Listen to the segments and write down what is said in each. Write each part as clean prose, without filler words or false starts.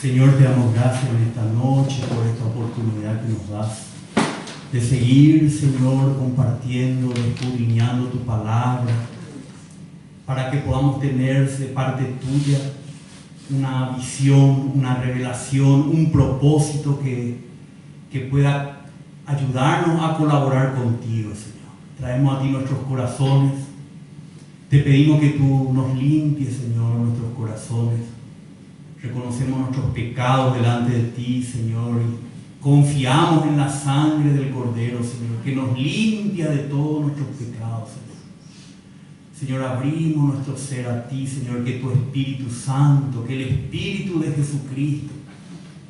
Señor, te damos gracias en esta noche por esta oportunidad que nos das de seguir, Señor, compartiendo, escudriñando tu palabra, para que podamos tener de parte tuya una visión, una revelación, un propósito que pueda ayudarnos a colaborar contigo, Señor. Traemos a ti nuestros corazones. Te pedimos que tú nos limpies, Señor, nuestros corazones. Reconocemos nuestros pecados delante de ti, Señor, y confiamos en la sangre del Cordero, Señor, que nos limpia de todos nuestros pecados, Señor. Señor, abrimos nuestro ser a ti, Señor, que tu Espíritu Santo, que el Espíritu de Jesucristo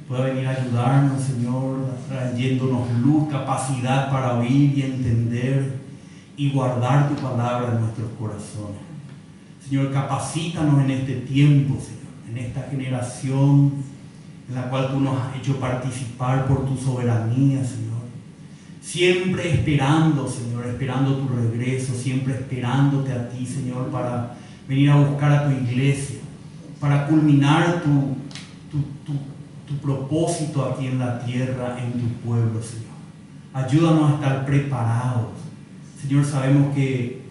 pueda venir a ayudarnos, Señor, trayéndonos luz, capacidad para oír y entender y guardar tu palabra en nuestros corazones. Señor, capacítanos en este tiempo, Señor, en esta generación en la cual tú nos has hecho participar por tu soberanía, Señor. Siempre esperando, Señor, esperando tu regreso, siempre esperándote a ti, Señor, para venir a buscar a tu iglesia, para culminar tu propósito aquí en la tierra, en tu pueblo, Señor. Ayúdanos a estar preparados. Señor, sabemos que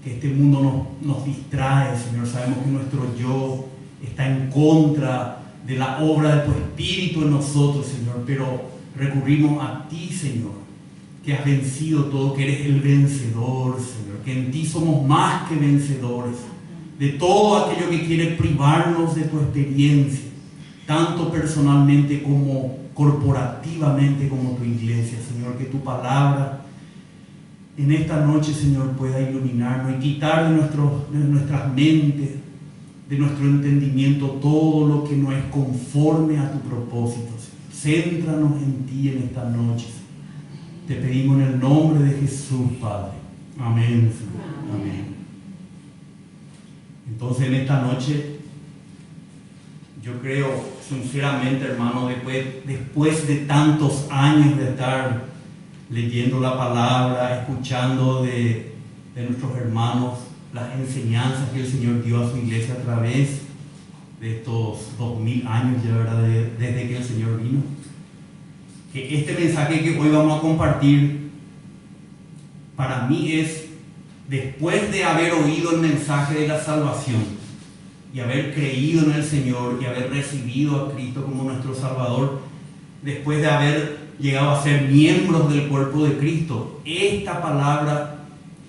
este mundo nos distrae, Señor. Sabemos que nuestro yo está en contra de la obra de tu Espíritu en nosotros, Señor. Pero recurrimos a ti, Señor, que has vencido todo, que eres el vencedor, Señor. Que en ti somos más que vencedores de todo aquello que quiere privarnos de tu experiencia, tanto personalmente como corporativamente como tu iglesia, Señor. Que tu palabra en esta noche, Señor, pueda iluminarnos y quitar de nuestras mentes, de nuestro entendimiento, todo lo que no es conforme a tu propósito, Señor. Céntranos en ti en esta noche, Señor. Te pedimos en el nombre de Jesús, Padre. Amén, Señor. Amén. Entonces, en esta noche, yo creo sinceramente, hermano, después de tantos años de estar leyendo la palabra, escuchando de nuestros hermanos las enseñanzas que el Señor dio a su iglesia a través de estos 2000 años ya, ¿verdad? Desde que el Señor vino, que este mensaje que hoy vamos a compartir para mí es, después de haber oído el mensaje de la salvación y haber creído en el Señor y haber recibido a Cristo como nuestro Salvador, después de haber llegado a ser miembros del cuerpo de Cristo, esta palabra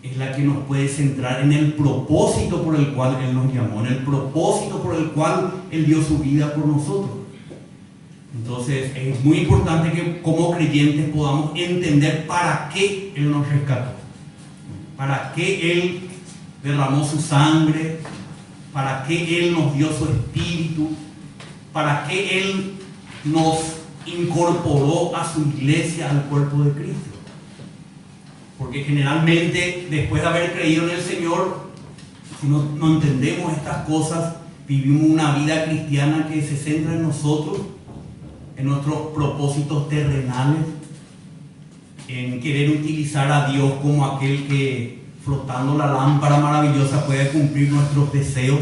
es la que nos puede centrar en el propósito por el cual Él nos llamó, en el propósito por el cual Él dio su vida por nosotros. Entonces es muy importante que como creyentes podamos entender para qué Él nos rescató, para qué Él derramó su sangre, para qué Él nos dio su Espíritu, para qué Él nos incorporó a su iglesia, al cuerpo de Cristo. Porque generalmente, después de haber creído en el Señor, si no entendemos estas cosas, vivimos una vida cristiana que se centra en nosotros, en nuestros propósitos terrenales, en querer utilizar a Dios como aquel que, frotando la lámpara maravillosa, puede cumplir nuestros deseos.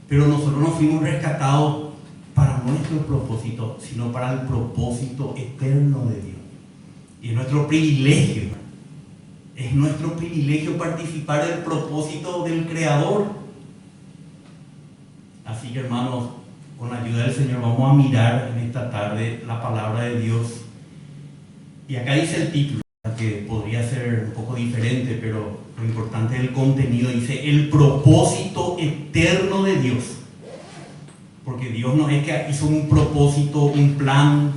Pero nosotros no fuimos rescatados para nuestro propósito, sino para el propósito eterno de Dios. Y es nuestro privilegio, participar del propósito del Creador. Así que, hermanos, con la ayuda del Señor vamos a mirar en esta tarde la palabra de Dios. Y acá dice el título, que podría ser un poco diferente, pero lo importante es el contenido. Dice, el propósito eterno de Dios. Porque Dios no es que hizo un propósito, un plan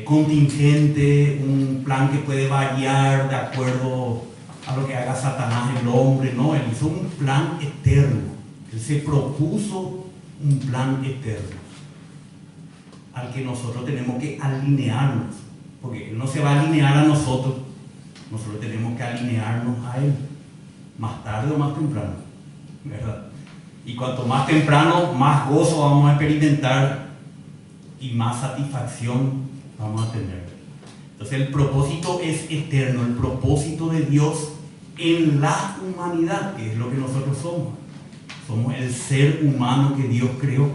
contingente, un plan que puede variar de acuerdo a lo que haga Satanás, el hombre. No, Él hizo un plan eterno. Él se propuso un plan eterno al que nosotros tenemos que alinearnos, porque Él no se va a alinear a nosotros tenemos que alinearnos a Él, más tarde o más temprano, ¿verdad? Y cuanto más temprano, más gozo vamos a experimentar y más satisfacción vamos a tener. Entonces el propósito es eterno, el propósito de Dios en la humanidad, que es lo que nosotros somos. Somos el ser humano que Dios creó.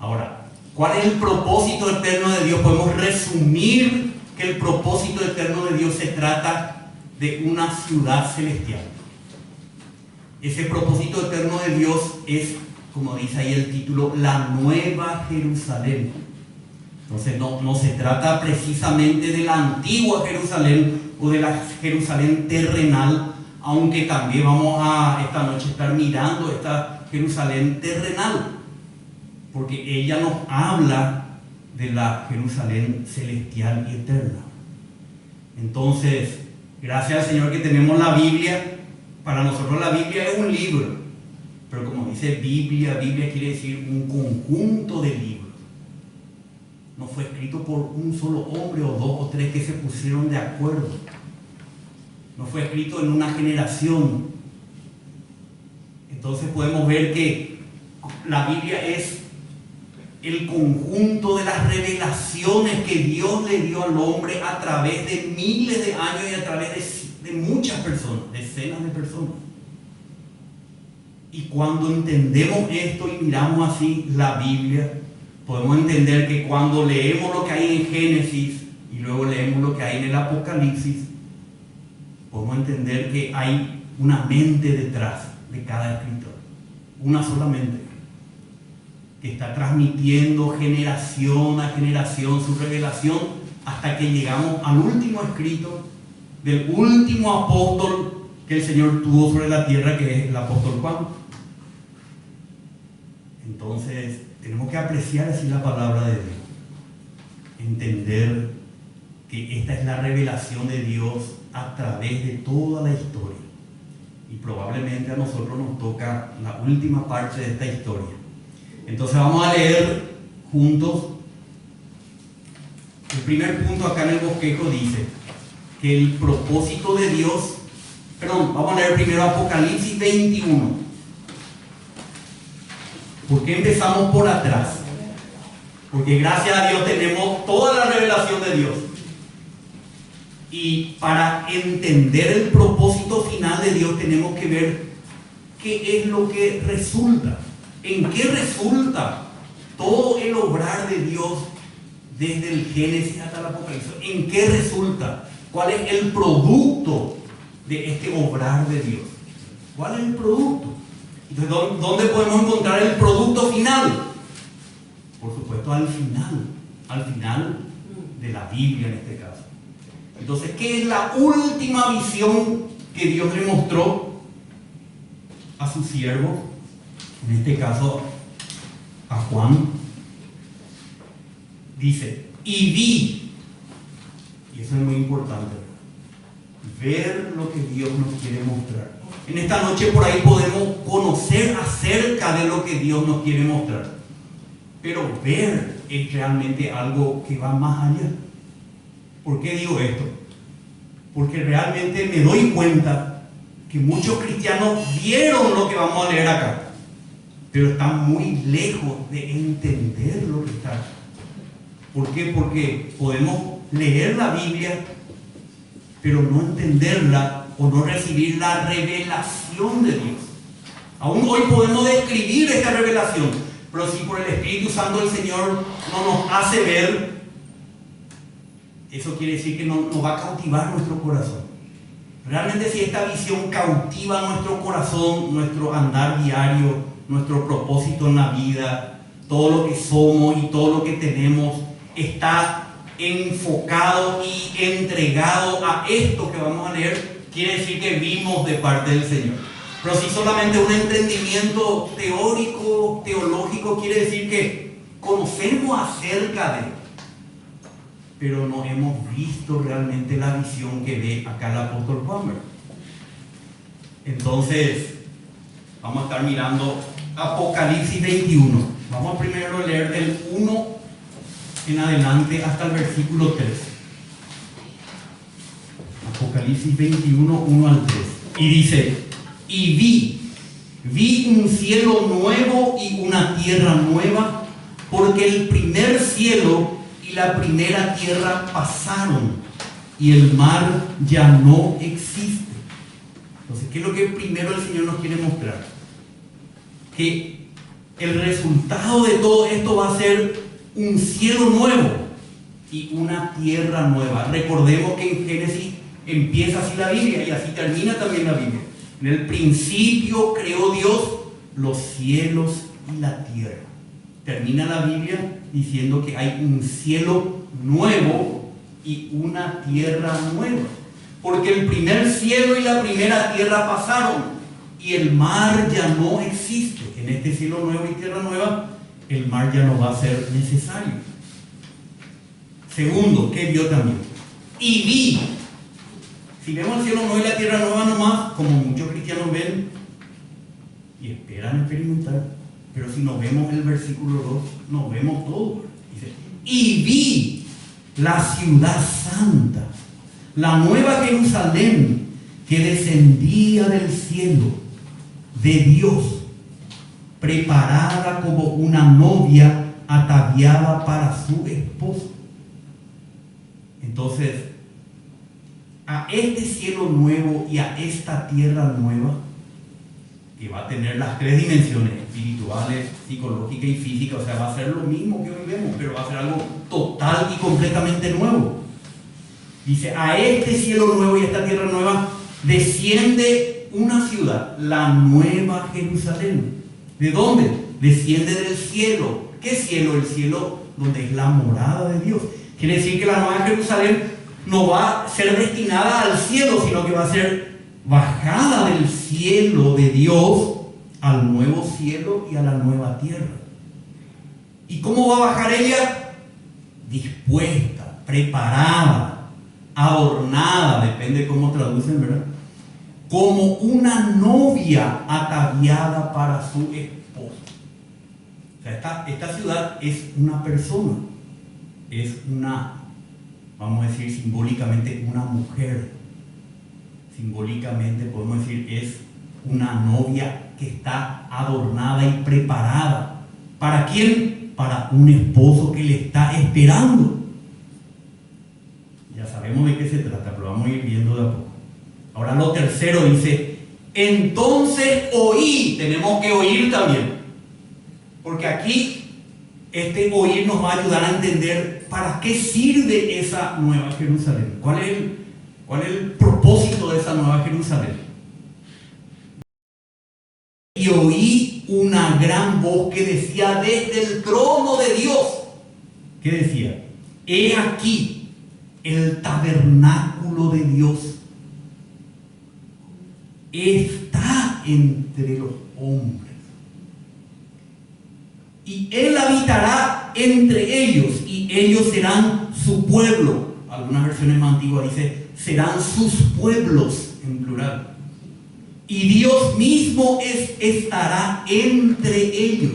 Ahora, ¿cuál es el propósito eterno de Dios? Podemos resumir que el propósito eterno de Dios se trata de una ciudad celestial. Ese propósito eterno de Dios es, como dice ahí el título, la Nueva Jerusalén. Entonces no se trata precisamente de la antigua Jerusalén o de la Jerusalén terrenal, aunque también vamos a esta noche estar mirando esta Jerusalén terrenal, porque ella nos habla de la Jerusalén celestial y eterna. Entonces, gracias al Señor que tenemos la Biblia. Para nosotros la Biblia es un libro, pero como dice Biblia quiere decir un conjunto de libros. No fue escrito por un solo hombre o dos o tres que se pusieron de acuerdo. No fue escrito en una generación. Entonces podemos ver que la Biblia es el conjunto de las revelaciones que Dios le dio al hombre a través de miles de años y a través de muchas personas, decenas de personas. Y cuando entendemos esto y miramos así la Biblia, podemos entender que cuando leemos lo que hay en Génesis y luego leemos lo que hay en el Apocalipsis, podemos entender que hay una mente detrás de cada escritor, una sola mente, que está transmitiendo generación a generación su revelación hasta que llegamos al último escrito del último apóstol que el Señor tuvo sobre la tierra, que es el apóstol Juan. Entonces tenemos que apreciar así la palabra de Dios, entender que esta es la revelación de Dios a través de toda la historia, y probablemente a nosotros nos toca la última parte de esta historia. Entonces vamos a leer juntos. El primer punto acá en el bosquejo dice que el propósito de Dios, vamos a leer primero Apocalipsis 21. ¿Por qué empezamos por atrás? Porque gracias a Dios tenemos toda la revelación de Dios. Y para entender el propósito final de Dios tenemos que ver qué es lo que resulta. ¿En qué resulta todo el obrar de Dios desde el Génesis hasta el Apocalipsis? ¿En qué resulta? ¿Cuál es el producto de este obrar de Dios? ¿Cuál es el producto? Entonces, ¿dónde podemos encontrar el producto final? Por supuesto, al final de la Biblia en este caso. Entonces, ¿qué es la última visión que Dios le mostró a su siervo? En este caso, a Juan. Dice, y vi, y eso es muy importante, ver lo que Dios nos quiere mostrar. En esta noche por ahí podemos conocer acerca de lo que Dios nos quiere mostrar, pero ver es realmente algo que va más allá. ¿Por qué digo esto? Porque realmente me doy cuenta que muchos cristianos vieron lo que vamos a leer acá, pero están muy lejos de entender lo que está. ¿Por qué? Porque podemos leer la Biblia, pero no entenderla o no recibir la revelación de Dios. Aún hoy podemos describir esta revelación, pero si por el Espíritu Santo del Señor no nos hace ver, eso quiere decir que no va a cautivar nuestro corazón. Realmente si esta visión cautiva nuestro corazón, nuestro andar diario, nuestro propósito en la vida, todo lo que somos y todo lo que tenemos, está enfocado y entregado a esto que vamos a leer, quiere decir que vimos de parte del Señor. Pero si solamente un entendimiento teórico, teológico, quiere decir que conocemos acerca de, pero no hemos visto realmente la visión que ve acá el apóstol Juan. Entonces, vamos a estar mirando Apocalipsis 21. Vamos primero a leer del 1 en adelante hasta el versículo 3. Apocalipsis 21, 1 al 3. Y dice, y vi un cielo nuevo y una tierra nueva, porque el primer cielo y la primera tierra pasaron, y el mar ya no existe. Entonces, ¿qué es lo que primero el Señor nos quiere mostrar? Que el resultado de todo esto va a ser un cielo nuevo y una tierra nueva. Recordemos que en Génesis empieza así la Biblia y así termina también la Biblia. En el principio creó Dios los cielos y la tierra. Termina la Biblia diciendo que hay un cielo nuevo y una tierra nueva. Porque el primer cielo y la primera tierra pasaron y el mar ya no existe. En este cielo nuevo y tierra nueva, el mar ya no va a ser necesario. Segundo, ¿qué vio también? Y vi. Si vemos el cielo nuevo y la tierra nueva nomás, como muchos cristianos ven y esperan experimentar, pero si nos vemos el versículo 2, nos vemos todo. Dice, y vi la ciudad santa, la nueva Jerusalén, que descendía del cielo de Dios, preparada como una novia ataviada para su esposo. Entonces, a este cielo nuevo y a esta tierra nueva, que va a tener las tres dimensiones, espirituales, psicológica y física, o sea, va a ser lo mismo que hoy vemos, pero va a ser algo total y completamente nuevo. Dice, a este cielo nuevo y a esta tierra nueva desciende una ciudad, la nueva Jerusalén. ¿De dónde? Desciende del cielo. ¿Qué cielo? El cielo donde es la morada de Dios. Quiere decir que la nueva Jerusalén no va a ser destinada al cielo, sino que va a ser bajada del cielo de Dios al nuevo cielo y a la nueva tierra. ¿Y cómo va a bajar ella? Dispuesta, preparada, adornada, depende cómo traducen, ¿verdad? Como una novia ataviada para su esposo. O sea, esta ciudad es una persona, es una, vamos a decir simbólicamente, una mujer. Simbólicamente podemos decir es una novia que está adornada y preparada. ¿Para quién? Para un esposo que le está esperando. Ya sabemos de qué se trata, pero vamos a ir viendo de a poco. Ahora lo tercero dice, entonces oí. Tenemos que oír también, porque aquí este oír nos va a ayudar a entender para qué sirve esa nueva Jerusalén. ¿Cuál es el propósito de esa nueva Jerusalén? Y oí una gran voz que decía desde el trono de Dios. ¿Qué decía? He aquí el tabernáculo de Dios está entre los hombres, y Él habitará entre ellos, y ellos serán su pueblo. Algunas versiones más antiguas dice, serán sus pueblos, en plural. Y Dios mismo estará entre ellos.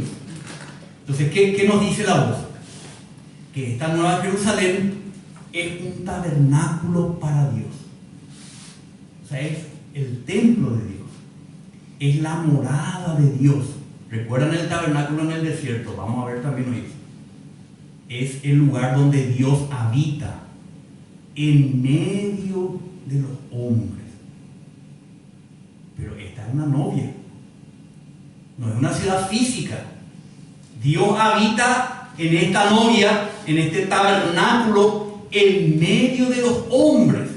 Entonces, ¿qué nos dice la voz? Que esta nueva Jerusalén es un tabernáculo para Dios. O sea, es el templo de Dios, es la morada de Dios. ¿Recuerdan el tabernáculo en el desierto? Vamos a ver también hoy. Es el lugar donde Dios habita en medio de los hombres. Pero esta es una novia, no es una ciudad física. Dios habita en esta novia, en este tabernáculo, en medio de los hombres,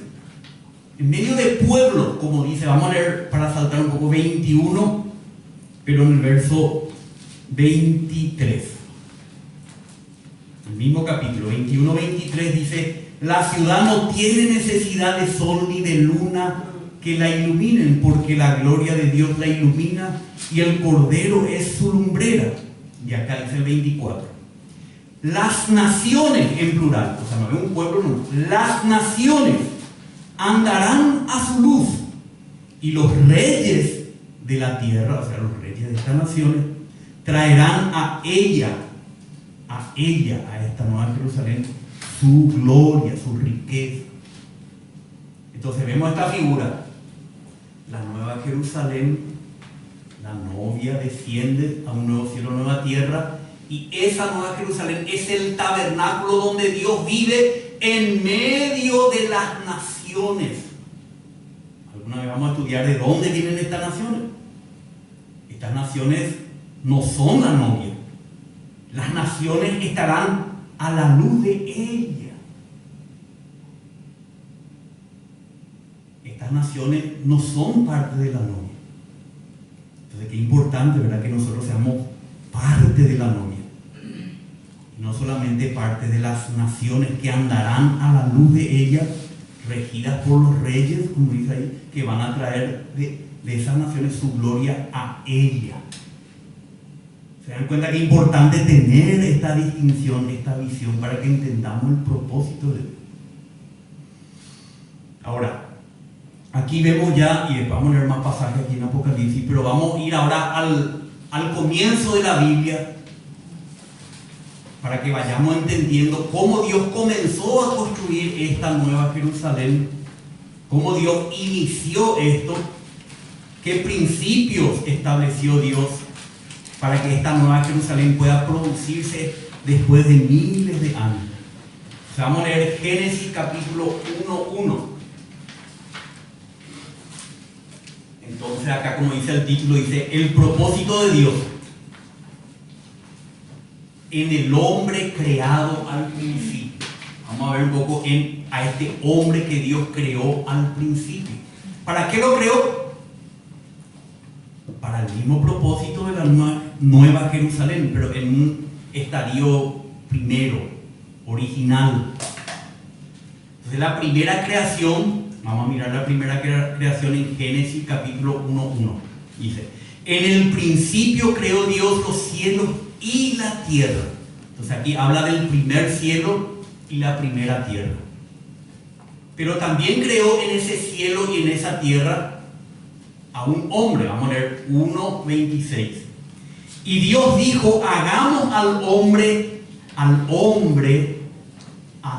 en medio de pueblos, como dice. Vamos a leer para saltar un poco 21, pero en el verso 23. El mismo capítulo, 21-23 dice, la ciudad no tiene necesidad de sol ni de luna que la iluminen, porque la gloria de Dios la ilumina y el Cordero es su lumbrera. Y acá dice el 24. Las naciones, en plural, o sea, no es un pueblo, no. Las naciones andarán a su luz, y los reyes de la tierra, o sea, los reyes de estas naciones, traerán a ella, a esta nueva Jerusalén, su gloria, su riqueza. Entonces vemos esta figura. La nueva Jerusalén, la novia, desciende a un nuevo cielo, nueva tierra, y esa nueva Jerusalén es el tabernáculo donde Dios vive en medio de las naciones. Alguna vez vamos a estudiar de dónde vienen estas naciones. Estas naciones no son la novia. Las naciones estarán a la luz de ella. Estas naciones no son parte de la novia. Entonces, qué importante, ¿verdad?, que nosotros seamos parte de la novia. Y no solamente parte de las naciones que andarán a la luz de ella, regidas por los reyes, como dice ahí, que van a traer de esas naciones su gloria a ella. ¿Se dan cuenta qué importante tener esta distinción, esta visión, para que entendamos el propósito de Dios? Ahora, aquí vemos ya, y después vamos a leer más pasajes aquí en Apocalipsis, pero vamos a ir ahora al comienzo de la Biblia, para que vayamos entendiendo cómo Dios comenzó a construir esta nueva Jerusalén, cómo Dios inició esto, qué principios estableció Dios para que esta nueva Jerusalén pueda producirse después de miles de años. O sea, vamos a leer Génesis capítulo 1:1. Entonces acá, como dice el título, dice el propósito de Dios en el hombre creado al principio. Vamos a ver un poco a este hombre que Dios creó al principio. ¿Para qué lo creó? Para el mismo propósito de la nueva Jerusalén, pero en un estadio primero, original. Entonces, la primera creación, vamos a mirar la primera creación en Génesis capítulo 1:1. Dice: en el principio creó Dios los cielos y la tierra. Entonces aquí habla del primer cielo y la primera tierra. Pero también creó en ese cielo y en esa tierra a un hombre. Vamos a leer 1:26. Y Dios dijo: hagamos al hombre a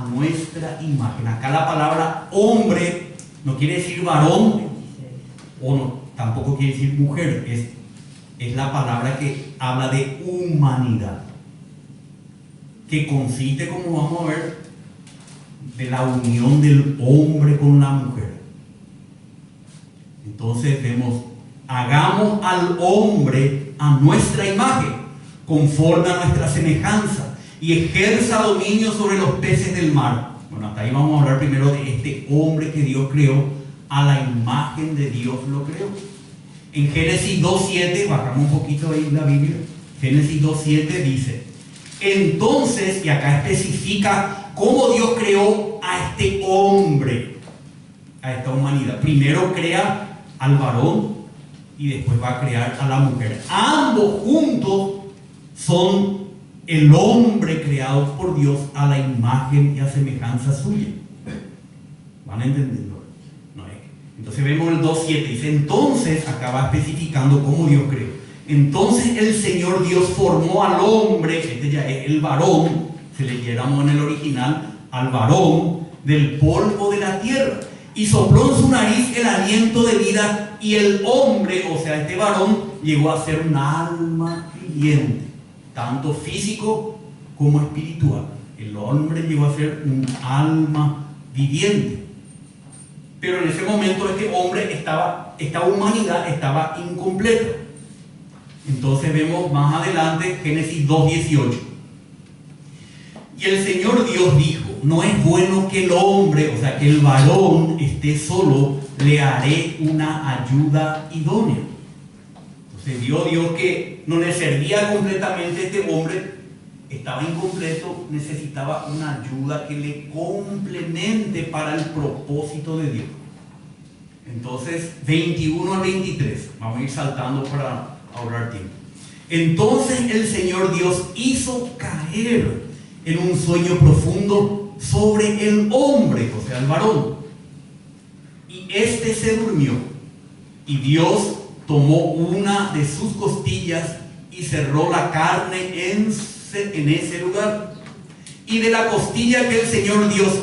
nuestra imagen. Acá la palabra hombre no quiere decir varón, o no, tampoco quiere decir mujer. Es la palabra que habla de humanidad, que consiste, como vamos a ver, de la unión del hombre con la mujer. Entonces vemos: hagamos al hombre a nuestra imagen, conforme a nuestra semejanza, y ejerza dominio sobre los peces del mar. Bueno, hasta ahí vamos a hablar primero de este hombre que Dios creó, a la imagen de Dios lo creó. En Génesis 2:7, bajamos un poquito ahí la Biblia, Génesis 2:7 dice: entonces, y acá especifica cómo Dios creó a este hombre, a esta humanidad. Primero crea al varón y después va a crear a la mujer. Ambos juntos son el hombre creado por Dios a la imagen y a semejanza suya. ¿Van entendiendo? Entonces vemos el 2:7, dice: entonces, acaba especificando cómo Dios creó. Entonces el Señor Dios formó al hombre, este ya es el varón, si leyéramos en el original, al varón del polvo de la tierra, y sopló en su nariz el aliento de vida, y el hombre, o sea, este varón, llegó a ser un alma viviente, tanto físico como espiritual. El hombre llegó a ser un alma viviente. Pero en ese momento este hombre esta humanidad estaba incompleta. Entonces vemos más adelante Génesis 2:18. Y el Señor Dios dijo: no es bueno que el hombre, o sea, que el varón esté solo, le haré una ayuda idónea. Entonces vio Dios que no le servía completamente este hombre, estaba incompleto, necesitaba una ayuda que le complemente para el propósito de Dios. Entonces, 21 al 23, vamos a ir saltando para ahorrar tiempo. Entonces el Señor Dios hizo caer en un sueño profundo sobre el hombre, o sea, el varón, y éste se durmió. Y Dios tomó una de sus costillas y cerró la carne en ese lugar. Y de la costilla que el Señor Dios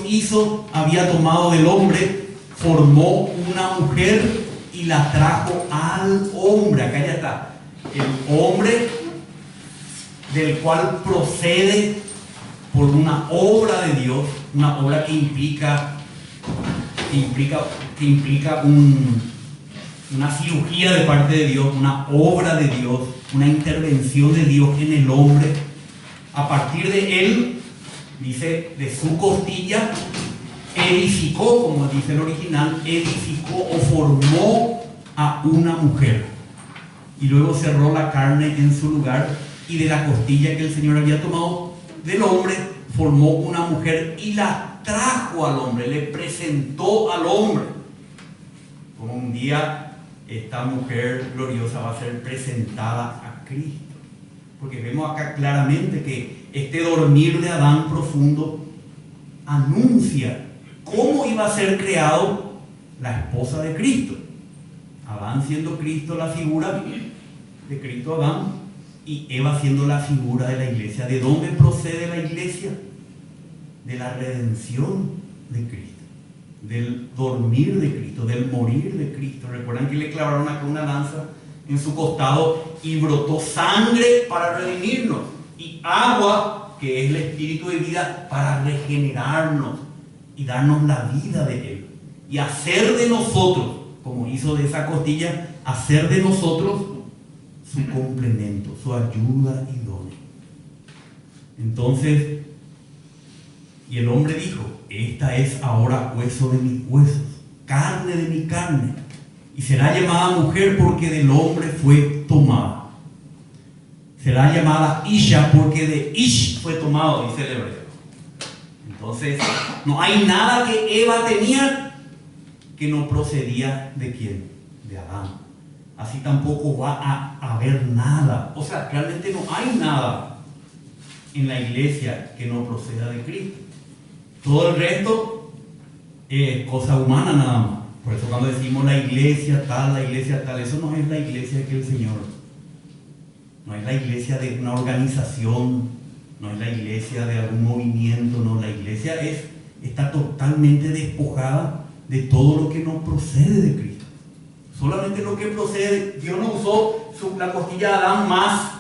había tomado del hombre, formó una mujer y la trajo al hombre. Acá ya está. El hombre del cual procede por una obra de Dios, una obra que implica una cirugía de parte de Dios, una obra de Dios, una intervención de Dios en el hombre. A partir de él, dice, de su costilla, edificó, como dice el original, edificó o formó a una mujer. Y luego cerró la carne en su lugar, y de la costilla que el Señor había tomado del hombre, formó una mujer y la trajo al hombre, le presentó al hombre. Como un día esta mujer gloriosa va a ser presentada a Cristo. Porque vemos acá claramente que este dormir de Adán profundo anuncia cómo iba a ser creado la esposa de Cristo. Adán siendo Cristo la figura de Cristo Adán, y Eva siendo la figura de la iglesia. ¿De dónde procede la iglesia? De la redención de Cristo, del dormir de Cristo, del morir de Cristo. Recuerdan que le clavaron acá una lanza en su costado y brotó sangre para redimirnos, y agua, que es el espíritu de vida, para regenerarnos y darnos la vida de Él, y hacer de nosotros, como hizo de esa costilla, hacer de nosotros su complemento, su ayuda idónea. Entonces, y el hombre dijo: esta es ahora hueso de mis huesos, carne de mi carne, y será llamada mujer porque del hombre fue tomada. Será llamada Isha porque de Ish fue tomado, dice el hebreo. Entonces, no hay nada que Eva tenía que no procedía de ¿quién? De Adán. Así tampoco va a haber nada, o sea, realmente no hay nada en la iglesia que no proceda de Cristo. Todo el resto es cosa humana nada más. Por eso cuando decimos la iglesia tal, eso no es la iglesia que el Señor. No es la iglesia de una organización, no es la iglesia de algún movimiento, no. La iglesia está totalmente despojada de todo lo que no procede de Cristo. Solamente lo que procede. Dios no usó la costilla de Adán más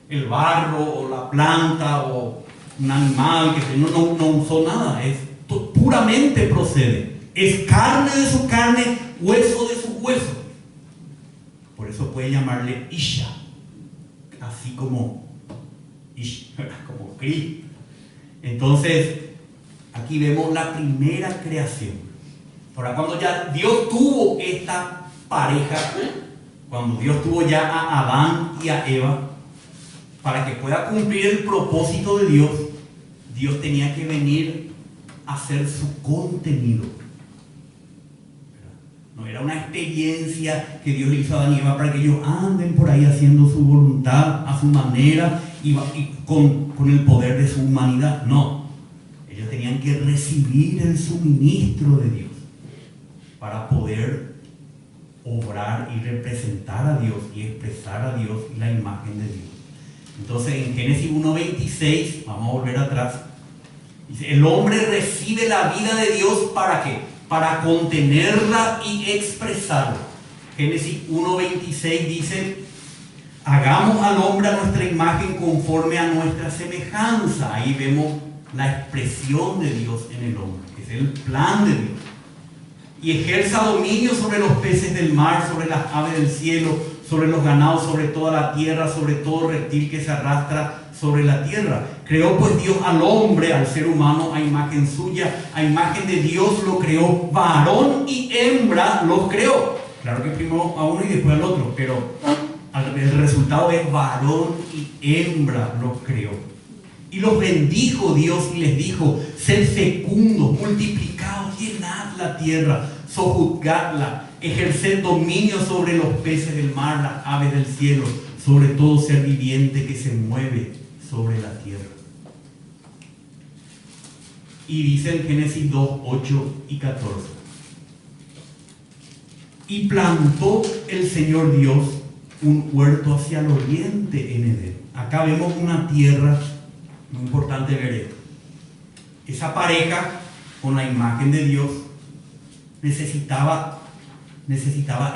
el barro o la planta o un animal, que no usó nada. Esto puramente procede. Es carne de su carne, hueso de su hueso. Por eso puede llamarle Isha, así como como Cristo. Entonces, aquí vemos la primera creación. Ahora, cuando ya Dios tuvo esta pareja, cuando Dios tuvo ya a Adán y a Eva, para que pueda cumplir el propósito de Dios, Dios tenía que venir a hacer su contenido. No era una experiencia que Dios le hizo a Adán y Eva para que ellos anden por ahí haciendo su voluntad a su manera y con el poder de su humanidad. No, ellos tenían que recibir el suministro de Dios para poder obrar y representar a Dios y expresar a Dios y la imagen de Dios. Entonces, en Génesis 1:26, vamos a volver atrás, dice: el hombre recibe la vida de Dios, ¿para qué? Para contenerla y expresarla. Génesis 1:26 dice: hagamos al hombre a nuestra imagen conforme a nuestra semejanza. Ahí vemos la expresión de Dios en el hombre, que es el plan de Dios. Y ejerza dominio sobre los peces del mar, sobre las aves del cielo, sobre los ganados, sobre toda la tierra, sobre todo reptil que se arrastra sobre la tierra. Creó pues Dios al hombre, al ser humano, a imagen suya, a imagen de Dios lo creó, varón y hembra los creó. Claro que primero a uno y después al otro, pero el resultado es varón y hembra los creó. Y los bendijo Dios y les dijo: sed fecundos, multiplicados, llenad la tierra, sojuzgadla, ejerced dominio sobre los peces del mar, las aves del cielo, sobre todo ser viviente que se mueve sobre la tierra. Y dice en Génesis 2, 8 y 14: y plantó el Señor Dios un huerto hacia el oriente en Edén. Acá vemos una tierra, muy importante ver esto. Esa pareja con la imagen de Dios necesitaba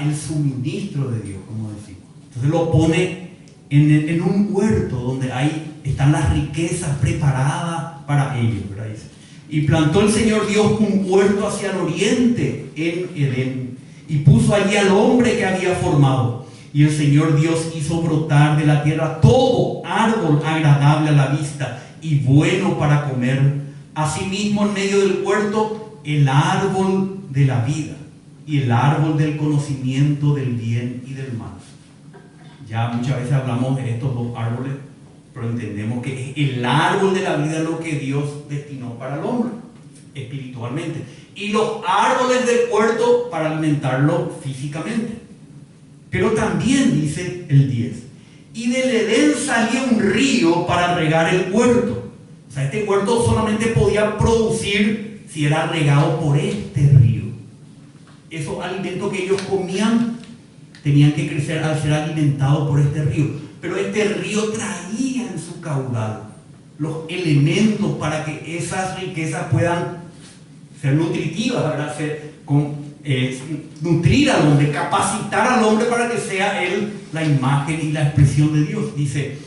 el suministro de Dios, como decimos. Entonces lo pone en un huerto donde están las riquezas preparadas para ellos, ¿verdad? Y plantó el Señor Dios un huerto hacia el oriente en Edén, y puso allí al hombre que había formado. Y el Señor Dios hizo brotar de la tierra todo árbol agradable a la vista y bueno para comer. Asimismo, en medio del huerto, el árbol de la vida y el árbol del conocimiento del bien y del mal. Ya muchas veces hablamos de estos dos árboles, pero entendemos que es el árbol de la vida lo que Dios destinó para el hombre, espiritualmente. Y los árboles del huerto para alimentarlo físicamente. Pero también dice el 10, y del Edén salía un río para regar el huerto. O sea, este huerto solamente podía producir si era regado por este río. Esos alimentos que ellos comían tenían que crecer al ser alimentados por este río. Pero este río traía en su caudal los elementos para que esas riquezas puedan ser nutritivas, ¿verdad? Nutrir al hombre, capacitar al hombre para que sea él la imagen y la expresión de Dios. Dice,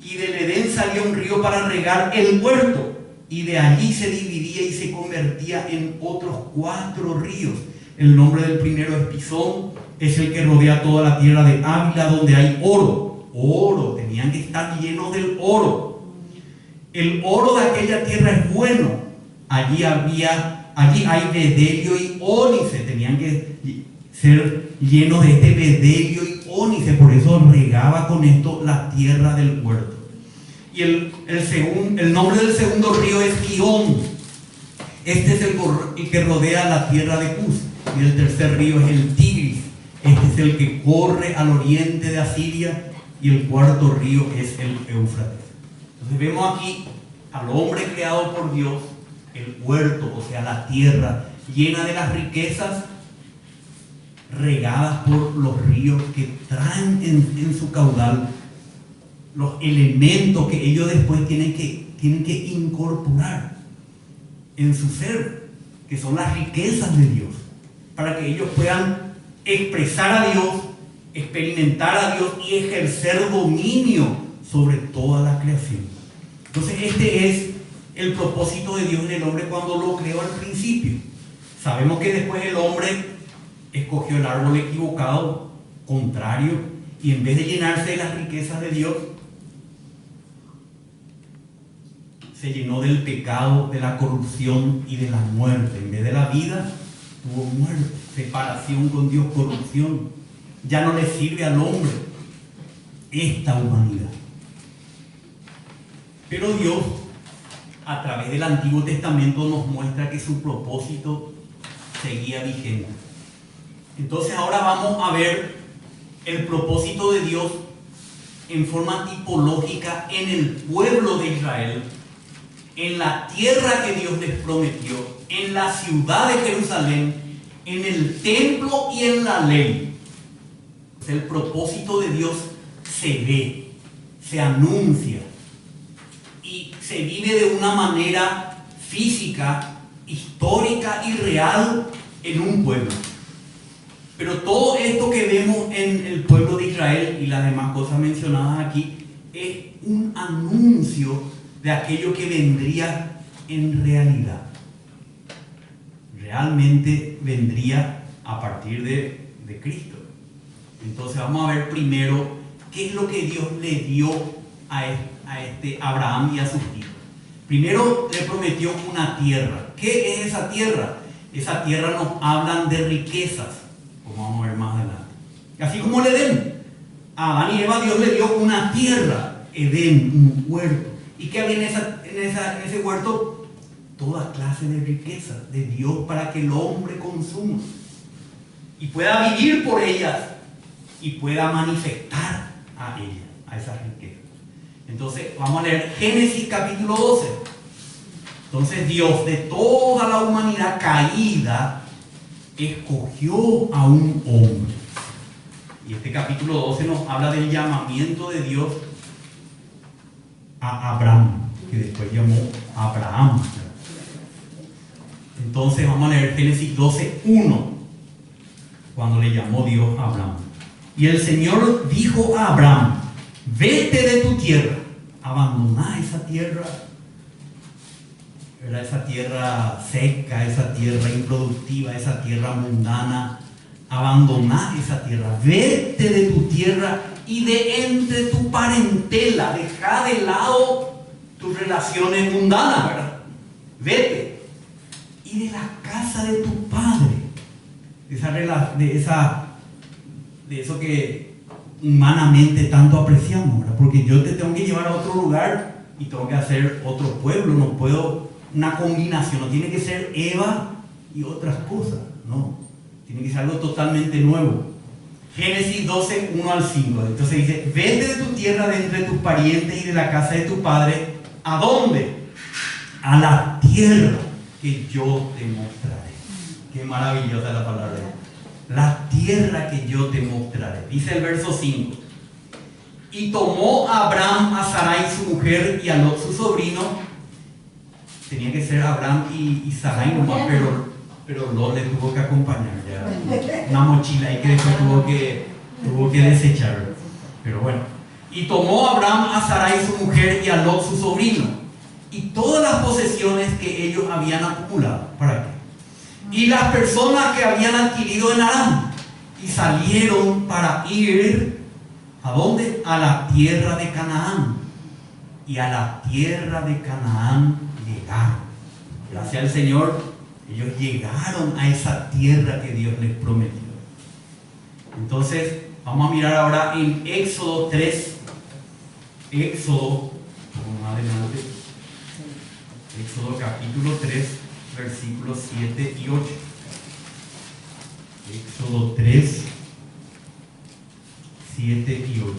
y del Edén salía un río para regar el huerto, y de allí se dividía y se convertía en otros 4 ríos. El nombre del primero es Pisón, es el que rodea toda la tierra de Ávila, donde hay oro. Oro, tenían que estar llenos del oro. El oro de aquella tierra es bueno. Allí hay bedelio y ónice, tenían que ser llenos de este bedelio y ónice, por eso regaba con esto la tierra del huerto. Y el nombre del segundo río es Gihón. Este es el que rodea la tierra de Cus. Y el tercer río es el Tigris. Este es el que corre al oriente de Asiria. Y el cuarto río es el Éufrates. Entonces vemos aquí al hombre creado por Dios, el huerto, o sea, la tierra llena de las riquezas, regadas por los ríos que traen en su caudal los elementos que ellos después tienen que incorporar en su ser, que son las riquezas de Dios, para que ellos puedan expresar a Dios, experimentar a Dios y ejercer dominio sobre toda la creación. Entonces este es el propósito de Dios en el hombre cuando lo creó al principio. Sabemos que después el hombre escogió el árbol equivocado, contrario, y en vez de llenarse de las riquezas de Dios, se llenó del pecado, de la corrupción y de la muerte. En vez de la vida, tuvo muerte, separación con Dios, corrupción. Ya no le sirve al hombre esta humanidad. Pero Dios, a través del Antiguo Testamento, nos muestra que su propósito seguía vigente. Entonces ahora vamos a ver el propósito de Dios en forma tipológica en el pueblo de Israel, en la tierra que Dios les prometió, en la ciudad de Jerusalén, en el templo y en la ley. El propósito de Dios se ve, se anuncia y se vive de una manera física, histórica y real en un pueblo. Pero todo esto que vemos en el pueblo de Israel y las demás cosas mencionadas aquí es un anuncio de aquello que vendría en realidad. Realmente vendría a partir de Cristo. Entonces vamos a ver primero qué es lo que Dios le dio a Abraham y a sus hijos. Primero le prometió una tierra. ¿Qué es esa tierra? Esa tierra nos hablan de riquezas, como vamos a ver más adelante. Así como el Edén. A Adán y Eva Dios le dio una tierra, Edén, un huerto. ¿Y qué había en ese huerto? Toda clase de riquezas de Dios para que el hombre consuma y pueda vivir por ellas y pueda manifestar a ellas, a esas riquezas. Entonces vamos a leer Génesis capítulo 12. Entonces Dios, de toda la humanidad caída, escogió a un hombre. Y este capítulo 12 nos habla del llamamiento de Dios a Abraham, que después llamó a Abraham. Entonces vamos a leer Génesis 12:1, cuando le llamó Dios a Abraham. Y el Señor dijo a Abraham: vete de tu tierra, abandona esa tierra, esa tierra seca, esa tierra improductiva, esa tierra mundana, abandoná esa tierra, vete de tu tierra y de entre tu parentela, deja de lado tus relaciones mundanas, ¿verdad? Vete. Y de la casa de tu padre, de eso que humanamente tanto apreciamos, ¿verdad? Porque yo te tengo que llevar a otro lugar y tengo que hacer otro pueblo, no puedo, una combinación, no tiene que ser Eva y otras cosas, no, tiene que ser algo totalmente nuevo. Génesis 12, 1 al 5, entonces dice, vete de tu tierra, de entre tus parientes y de la casa de tu padre, ¿a dónde? A la tierra que yo te mostraré. Qué maravillosa la palabra. La tierra que yo te mostraré. Dice el verso 5. Y tomó Abraham a Sarai su mujer y a Lot su sobrino. Tenía que ser Abraham y Sarai nomás, pero Lot le tuvo que acompañar. Ya. Una mochila ahí que después tuvo que desechar. Pero bueno. Y tomó Abraham a Sarai su mujer y a Lot su sobrino. Y todas las posesiones que ellos habían acumulado. ¿Para qué? Y las personas que habían adquirido en Aram. Y salieron para ir, ¿a dónde? A la tierra de Canaán. Y a la tierra de Canaán llegaron. Gracias al Señor, ellos llegaron a esa tierra que Dios les prometió. Entonces, vamos a mirar ahora en Éxodo 3. Éxodo, vamos adelante. Éxodo capítulo 3, versículos 7 y 8. Éxodo 3, 7 y 8.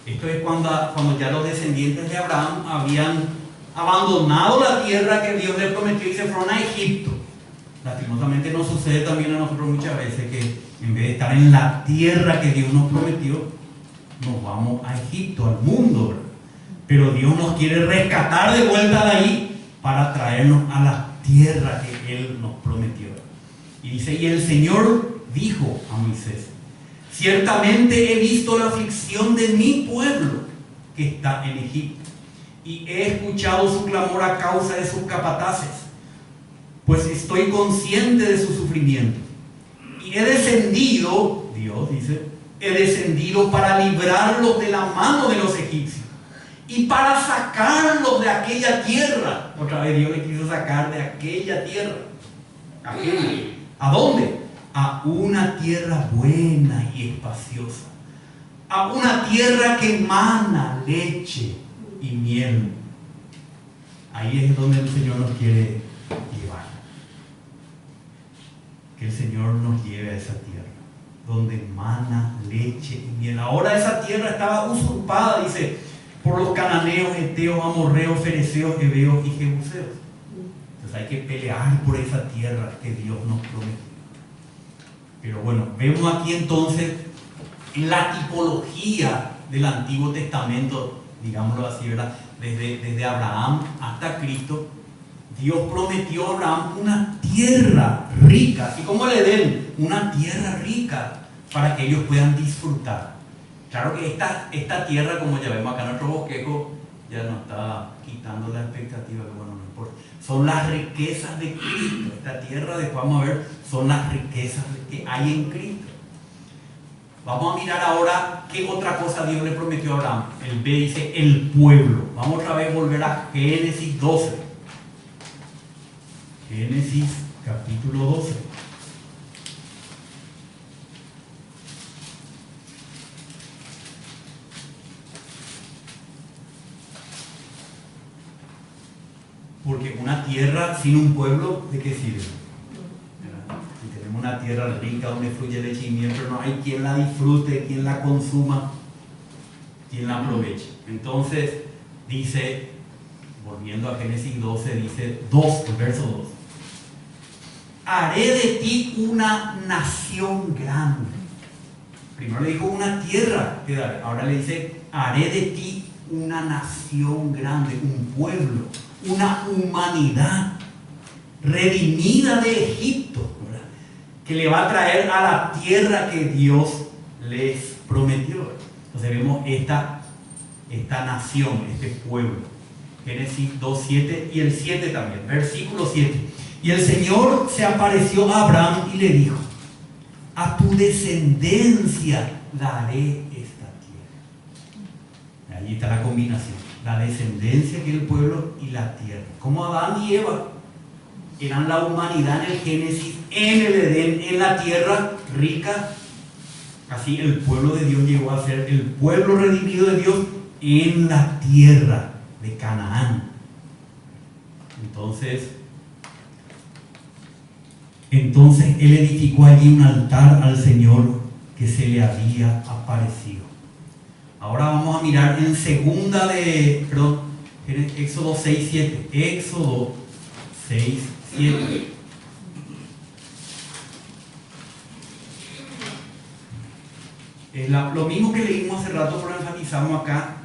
Esto es cuando ya los descendientes de Abraham habían abandonado la tierra que Dios les prometió y se fueron a Egipto. Lastimosamente nos sucede también a nosotros muchas veces que en vez de estar en la tierra que Dios nos prometió, nos vamos a Egipto, al mundo, ¿verdad? Pero Dios nos quiere rescatar de vuelta de ahí para traernos a la tierra que Él nos prometió. Y dice, y el Señor dijo a Moisés, ciertamente he visto la aflicción de mi pueblo que está en Egipto, y he escuchado su clamor a causa de sus capataces, pues estoy consciente de su sufrimiento. Y he descendido, Dios dice, he descendido para librarlos de la mano de los egipcios y para sacarlos de aquella tierra. Otra vez Dios le quiso sacar de aquella tierra. ¿A dónde? A una tierra buena y espaciosa. A una tierra que emana leche y miel. Ahí es donde el Señor nos quiere llevar. Que el Señor nos lleve a esa tierra, donde emana leche y miel. Ahora esa tierra estaba usurpada, dice, por los cananeos, heteos, amorreos, fereceos, heveos y jebuseos. Entonces hay que pelear por esa tierra que Dios nos prometió. Pero bueno, vemos aquí entonces la tipología del Antiguo Testamento, digámoslo así, ¿verdad? Desde Abraham hasta Cristo, Dios prometió a Abraham una tierra rica, así como el Edén, una tierra rica para que ellos puedan disfrutar. Claro que esta tierra, como ya vemos acá en nuestro bosquejo, ya nos está quitando la expectativa, que bueno, no importa. Son las riquezas de Cristo. Esta tierra, después vamos a ver, son las riquezas que hay en Cristo. Vamos a mirar ahora qué otra cosa Dios le prometió a Abraham. El B dice el pueblo. Vamos otra vez a volver a Génesis 12. Génesis capítulo 12. Porque una tierra sin un pueblo, ¿de qué sirve? Si tenemos una tierra rica donde fluye leche y miel, pero no hay quien la disfrute, quien la consuma, quien la aproveche. Entonces dice, volviendo a Génesis 12, dice 2, el verso 2. Haré de ti una nación grande. Primero le dijo una tierra, ahora le dice, haré de ti una nación grande, un pueblo, una humanidad redimida de Egipto, ¿verdad? Que le va a traer a la tierra que Dios les prometió. Entonces vemos esta nación, este pueblo. Génesis 2:7 y el 7 también, versículo 7. Y el Señor se apareció a Abraham y le dijo, a tu descendencia daré esta tierra. Allí está la combinación, la descendencia que es el pueblo y la tierra. Como Adán y Eva eran la humanidad en el Génesis, en el Edén, en la tierra rica, así el pueblo de Dios llegó a ser el pueblo redimido de Dios en la tierra de Canaán. Entonces él edificó allí un altar al Señor que se le había aparecido. Ahora vamos a mirar en Éxodo 6:7. Éxodo 6:7. Lo mismo que leímos hace rato, pero enfatizamos acá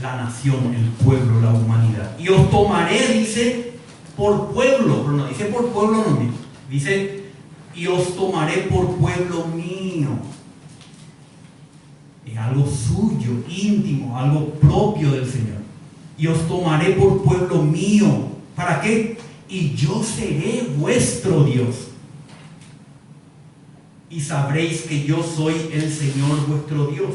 la nación, el pueblo, la humanidad. Y os tomaré, dice, por pueblo, pero no dice por pueblo no mío. Dice, y os tomaré por pueblo mío. Es algo suyo, íntimo, algo propio del Señor. Y os tomaré por pueblo mío. ¿Para qué? Y yo seré vuestro Dios. Y sabréis que yo soy el Señor vuestro Dios,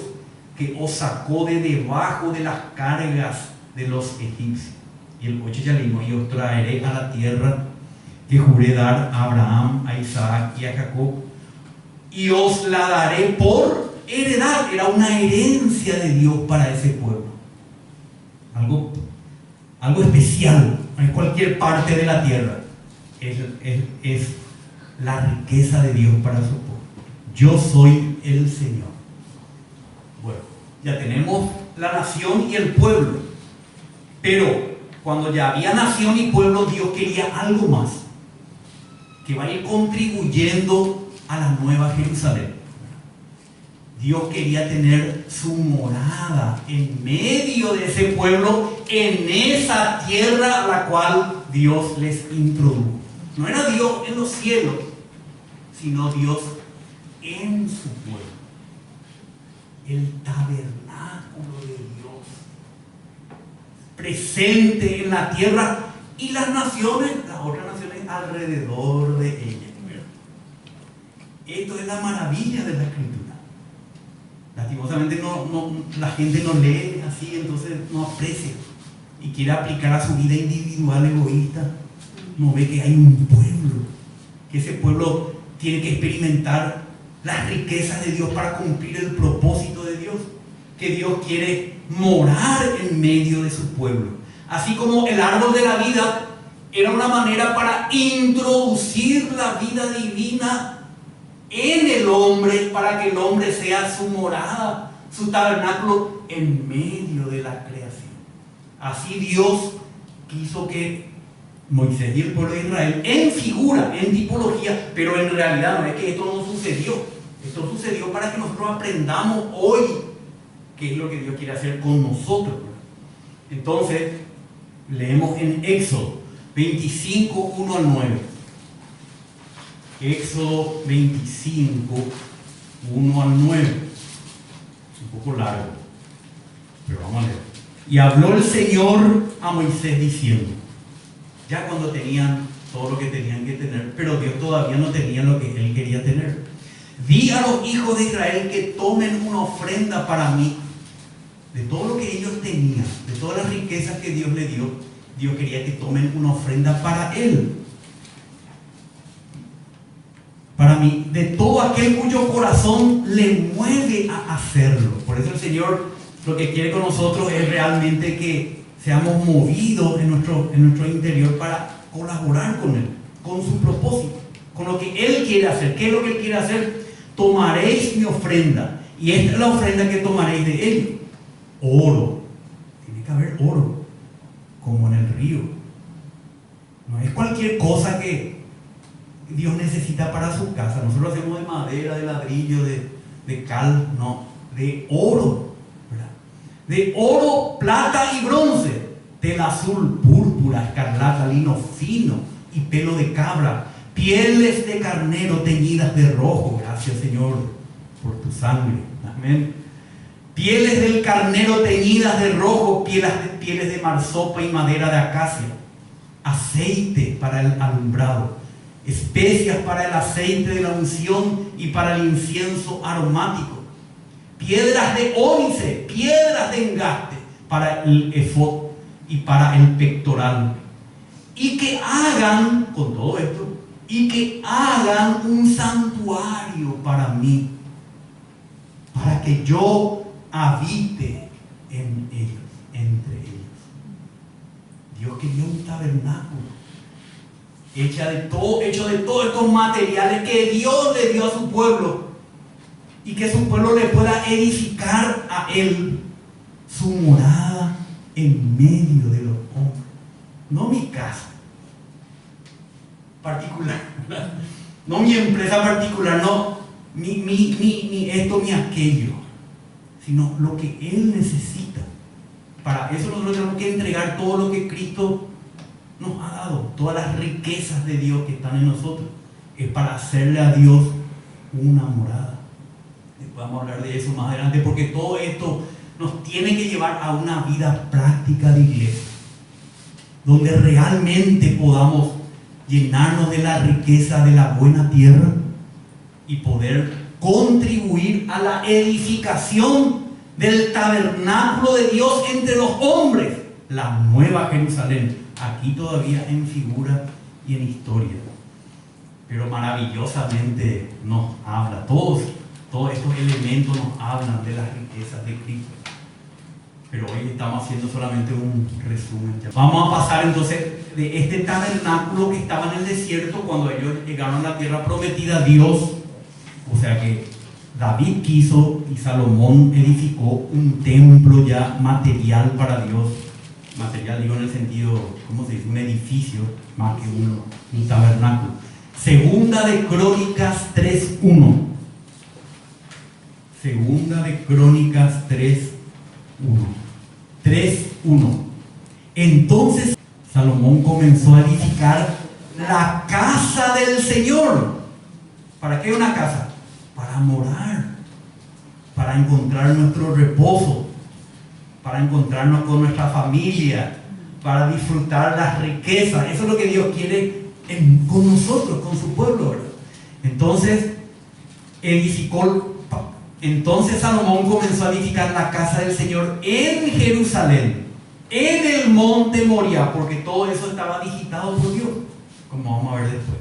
que os sacó de debajo de las cargas de los egipcios. Y el 8 ya leímos, y os traeré a la tierra que juré dar a Abraham, a Isaac y a Jacob, y os la daré por heredad. Era una herencia de Dios para ese pueblo, algo especial. En cualquier parte de la tierra es la riqueza de Dios para su pueblo. Yo soy el Señor. Bueno, ya tenemos la nación y el pueblo, pero cuando ya había nación y pueblo, Dios quería algo más, que va a ir contribuyendo a la nueva Jerusalén. Dios quería tener su morada en medio de ese pueblo, en esa tierra a la cual Dios les introdujo. No era Dios en los cielos, sino Dios en su pueblo. El tabernáculo de Dios, presente en la tierra, y las naciones, las otras naciones alrededor de ella. Esto es la maravilla de la Escritura. Lastimosamente la gente no lee así, entonces no aprecia y quiere aplicar a su vida individual egoísta. No ve que hay un pueblo, que ese pueblo tiene que experimentar las riquezas de Dios para cumplir el propósito de Dios, que Dios quiere morar en medio de su pueblo. Así como el árbol de la vida era una manera para introducir la vida divina en el hombre, para que el hombre sea su morada, su tabernáculo en medio de la creación. Así Dios quiso que Moisés y el pueblo de Israel, en figura, en tipología, pero en realidad no es que esto no sucedió. Esto sucedió para que nosotros aprendamos hoy qué es lo que Dios quiere hacer con nosotros. Entonces, leemos en Éxodo 25, 1 al 9. Éxodo 25, 1 al 9. Un poco largo, pero vamos a leer. Y habló el Señor a Moisés diciendo, ya cuando tenían todo lo que tenían que tener, pero Dios todavía no tenía lo que Él quería tener. Di a los hijos de Israel que tomen una ofrenda para mí de todo lo que ellos tenían, de todas las riquezas que Dios les dio. Dios quería que tomen una ofrenda para Él, para mí, de todo aquel cuyo corazón le mueve a hacerlo. Por eso el Señor lo que quiere con nosotros es realmente que seamos movidos en nuestro interior para colaborar con Él, con su propósito, con lo que Él quiere hacer. ¿Qué es lo que Él quiere hacer? Tomaréis mi ofrenda, y esta es la ofrenda que tomaréis de Él: oro. Tiene que haber oro, como en el río. No es cualquier cosa que Dios necesita para su casa. Nosotros hacemos de madera, de ladrillo, de cal, no, de oro, ¿verdad? De oro, plata y bronce, tela azul, púrpura, escarlata, lino fino y pelo de cabra, pieles de carnero teñidas de rojo. Gracias, Señor, por tu sangre. Amén. Pieles del carnero teñidas de rojo, pieles de marsopa y madera de acacia, aceite para el alumbrado, especias para el aceite de la unción y para el incienso aromático, piedras de ónice, piedras de engaste para el efod y para el pectoral. Y que hagan, con todo esto, y que hagan un santuario para mí, para que yo habite en ellos, entre ellos. Dios quería un tabernáculo hecho de todos estos materiales que Dios le dio a su pueblo, y que su pueblo le pueda edificar a él su morada en medio de los hombres. No mi casa particular, no mi empresa particular, no mi esto ni aquello, sino lo que él necesita. Para eso nosotros tenemos que entregar todo lo que Cristo nos ha dado, todas las riquezas de Dios que están en nosotros, es para hacerle a Dios una morada. Vamos a hablar de eso más adelante, porque todo esto nos tiene que llevar a una vida práctica de iglesia, donde realmente podamos llenarnos de la riqueza de la buena tierra y poder contribuir a la edificación del tabernáculo de Dios entre los hombres, la nueva Jerusalén, aquí todavía en figura y en historia, pero maravillosamente nos habla, todos estos elementos nos hablan de las riquezas de Cristo. Pero hoy estamos haciendo solamente un resumen. Vamos a pasar entonces de este tabernáculo que estaba en el desierto cuando ellos llegaron a la tierra prometida. Dios, o sea que David quiso y Salomón edificó un templo ya material para Dios. Material digo en el sentido, ¿cómo se dice? Un edificio más que un tabernáculo. Segunda de Crónicas 3:1. Segunda de Crónicas 3:1. Entonces Salomón comenzó a edificar la casa del Señor. ¿Para qué una casa? Para morar, para encontrar nuestro reposo, para encontrarnos con nuestra familia, para disfrutar las riquezas. Eso es lo que Dios quiere con nosotros, con su pueblo, ¿verdad? Entonces Salomón comenzó a edificar la casa del Señor en Jerusalén, en el monte Moriah, porque todo eso estaba digitado por Dios, como vamos a ver después.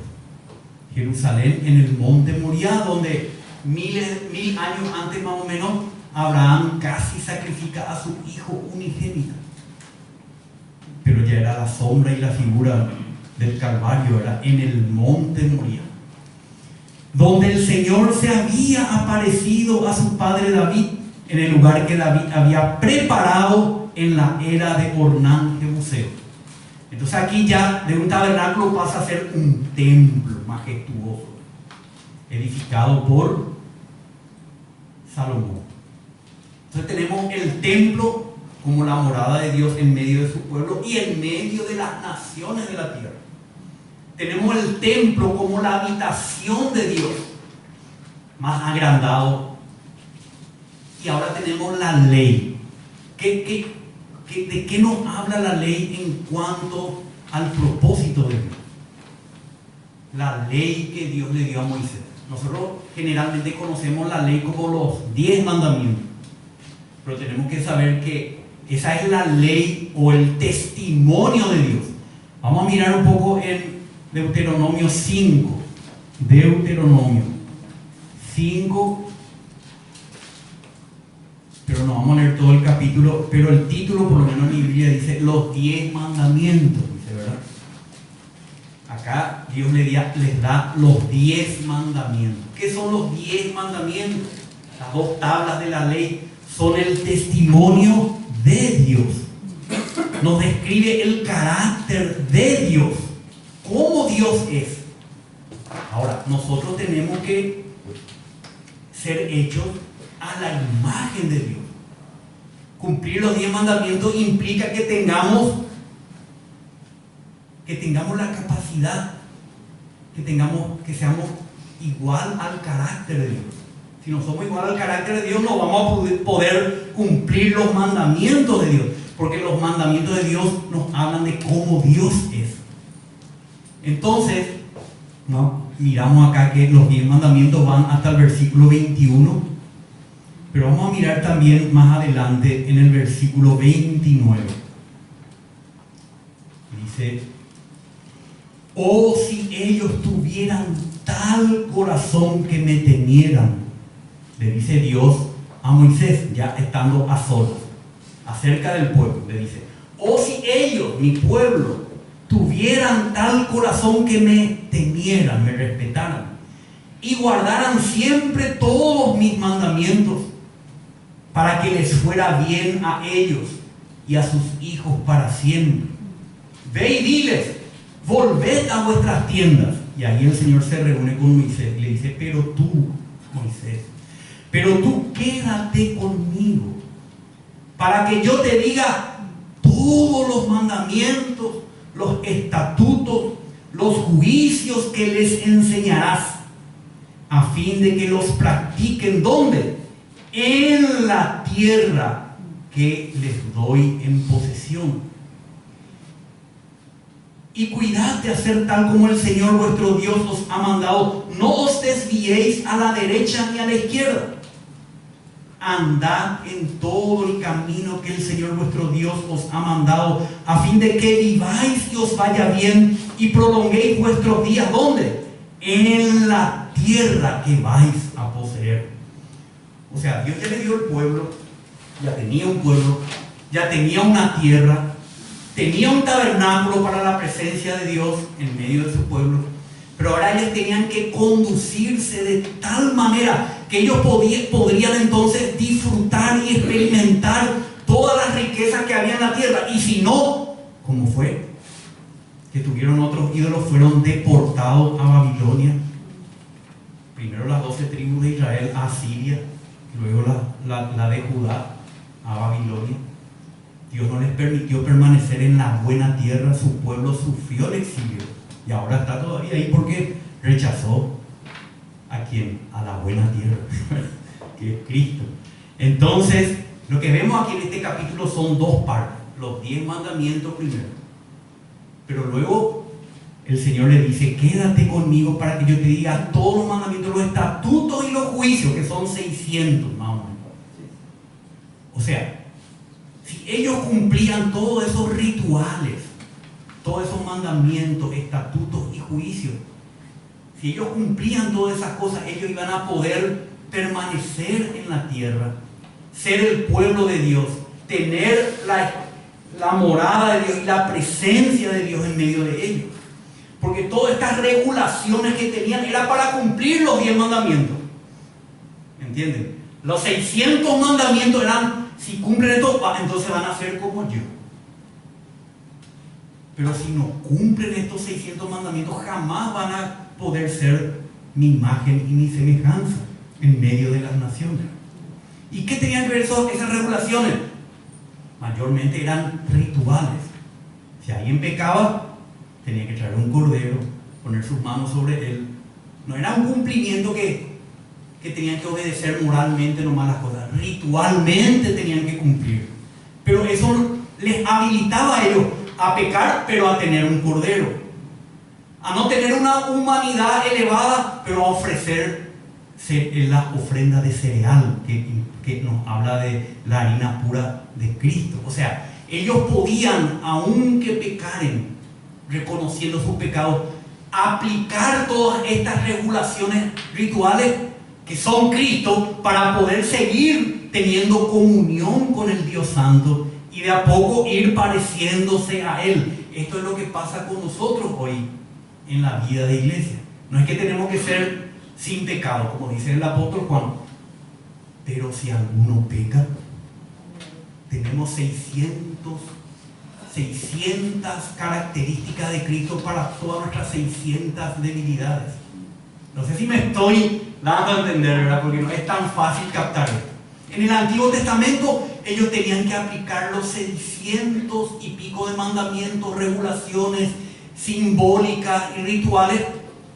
Jerusalén en el monte Moriah, donde 1000 años antes más o menos Abraham casi sacrifica a su hijo unigénito, pero ya era la sombra y la figura del Calvario, era en el monte Moriah, donde el Señor se había aparecido a su padre David, en el lugar que David había preparado en la era de Ornán Jebuseo. Entonces aquí ya de un tabernáculo pasa a ser un templo majestuoso, edificado por Salomón. Entonces tenemos el templo como la morada de Dios en medio de su pueblo y en medio de las naciones de la tierra. Tenemos el templo como la habitación de Dios, más agrandado. Y ahora tenemos la ley. ¿De qué nos habla la ley en cuanto al propósito de Dios? La ley que Dios le dio a Moisés. Nosotros generalmente conocemos la ley como los 10 mandamientos, pero tenemos que saber que esa es la ley o el testimonio de Dios. Vamos a mirar un poco en Deuteronomio 5. Deuteronomio 5. Pero no vamos a leer todo el capítulo, pero el título, por lo menos en mi Biblia, dice los 10 mandamientos, dice, ¿verdad? Acá Dios les da los 10 mandamientos. ¿Qué son los 10 mandamientos? Las 2 tablas de la ley son el testimonio de Dios. Nos describe el carácter de Dios, cómo Dios es. Ahora, nosotros tenemos que ser hechos a la imagen de Dios. Cumplir los 10 mandamientos implica que tengamos la capacidad, que seamos igual al carácter de Dios. Si no somos igual al carácter de Dios, no vamos a poder cumplir los mandamientos de Dios, porque los mandamientos de Dios nos hablan de cómo Dios es. Entonces, no, miramos acá que los 10 mandamientos van hasta el versículo 21, pero vamos a mirar también más adelante en el versículo 29. Dice: oh, si ellos tuvieran tal corazón que me temieran, le dice Dios a Moisés, ya estando a solas, acerca del pueblo, le dice: oh, si ellos, mi pueblo, tuvieran tal corazón que me temieran, me respetaran y guardaran siempre todos mis mandamientos, para que les fuera bien a ellos y a sus hijos para siempre. Ve y diles: volved a vuestras tiendas. Y ahí el Señor se reúne con Moisés y le dice: pero tú, Moisés, pero tú quédate conmigo, para que yo te diga todos los mandamientos, los estatutos, los juicios que les enseñarás, a fin de que los practiquen. ¿Dónde? En la tierra que les doy en posesión. Y cuidad de hacer tal como el Señor vuestro Dios os ha mandado. No os desviéis a la derecha ni a la izquierda. Andad en todo el camino que el Señor vuestro Dios os ha mandado, a fin de que viváis y os vaya bien y prolonguéis vuestros días. ¿Dónde? En la tierra que vais a poseer. O sea, Dios ya le dio el pueblo, ya tenía un pueblo, ya tenía una tierra, tenía un tabernáculo para la presencia de Dios en medio de su pueblo, pero ahora ellos tenían que conducirse de tal manera que ellos podrían entonces disfrutar y experimentar todas las riquezas que había en la tierra. Y si no, ¿cómo fue? Que tuvieron otros ídolos, fueron deportados a Babilonia. Primero las 12 tribus de Israel a Siria, luego la de Judá a Babilonia. Dios no les permitió permanecer en la buena tierra, su pueblo sufrió el exilio y ahora está todavía ahí porque rechazó ¿a quién? A la buena tierra, que es Cristo. Entonces, lo que vemos aquí en este capítulo son dos partes: los 10 mandamientos primero, pero luego el Señor le dice: quédate conmigo para que yo te diga todos los mandamientos, los estatutos y los juicios, que son 600 más o menos. O sea, si ellos cumplían todos esos rituales, todos esos mandamientos, estatutos y juicios, si ellos cumplían todas esas cosas, ellos iban a poder permanecer en la tierra, ser el pueblo de Dios, tener la morada de Dios y la presencia de Dios en medio de ellos. Porque todas estas regulaciones que tenían era para cumplir los 10 mandamientos. ¿Entienden? Los 600 mandamientos eran: si cumplen esto, entonces van a ser como yo. Pero si no cumplen estos 600 mandamientos, jamás van a poder ser mi imagen y mi semejanza en medio de las naciones. ¿Y qué tenían que ver esas regulaciones? Mayormente eran rituales. Si alguien pecaba, tenía que traer un cordero, poner sus manos sobre él. No era un cumplimiento que tenían que obedecer moralmente nomás las cosas. Ritualmente tenían que cumplir. Pero eso les habilitaba a ellos a pecar, pero a tener un cordero. A no tener una humanidad elevada, pero a ofrecer la ofrenda de cereal, que nos habla de la harina pura de Cristo. O sea, ellos podían, aunque pecaren, reconociendo sus pecados, aplicar todas estas regulaciones rituales que son Cristo, para poder seguir teniendo comunión con el Dios Santo y de a poco ir pareciéndose a Él. Esto es lo que pasa con nosotros hoy en la vida de iglesia. No es que tenemos que ser sin pecado, como dice el apóstol Juan, pero si alguno peca, tenemos 600 características de Cristo para todas nuestras 600 debilidades. No sé si me estoy dando a entender, ¿verdad? Porque no es tan fácil captar esto. En el Antiguo Testamento ellos tenían que aplicar los 600 y pico de mandamientos, regulaciones simbólicas y rituales,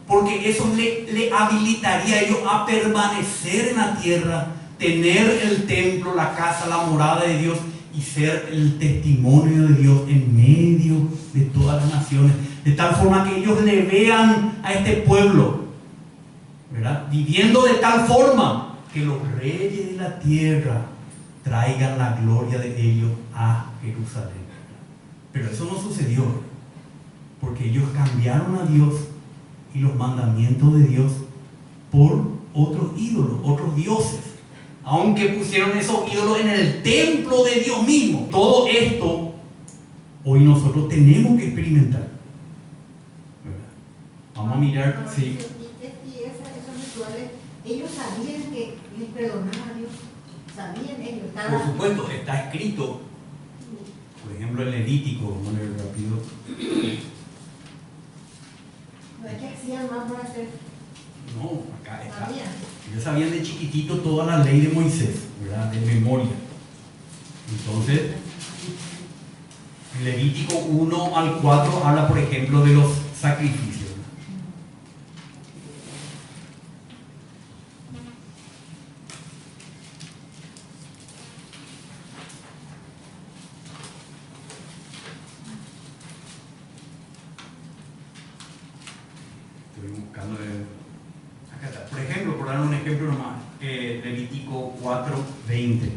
porque eso le habilitaría a ellos a permanecer en la tierra, tener el templo, la casa, la morada de Dios y ser el testimonio de Dios en medio de todas las naciones, de tal forma que ellos le vean a este pueblo ¿verdad? Viviendo de tal forma que los reyes de la tierra traigan la gloria de ellos a Jerusalén. Pero eso no sucedió, porque ellos cambiaron a Dios y los mandamientos de Dios por otros ídolos, otros dioses, aunque pusieron esos ídolos en el templo de Dios mismo. Todo esto hoy nosotros tenemos que experimentar, ¿verdad? Vamos a mirar, sí. Y esos rituales, ellos sabían que les perdonaba a Dios, sabían ellos. Por supuesto, está escrito, por ejemplo, en Levítico, vamos a leer rápido. No es que hacían más por hacer. No, acá está. Sabían. Ellos sabían de chiquitito toda la ley de Moisés, ¿verdad? De memoria. Entonces, en Levítico 1 al 4 habla, por ejemplo, de los sacrificios. Estoy buscando acá está. Por ejemplo, por dar un ejemplo nomás, Levítico 4:20.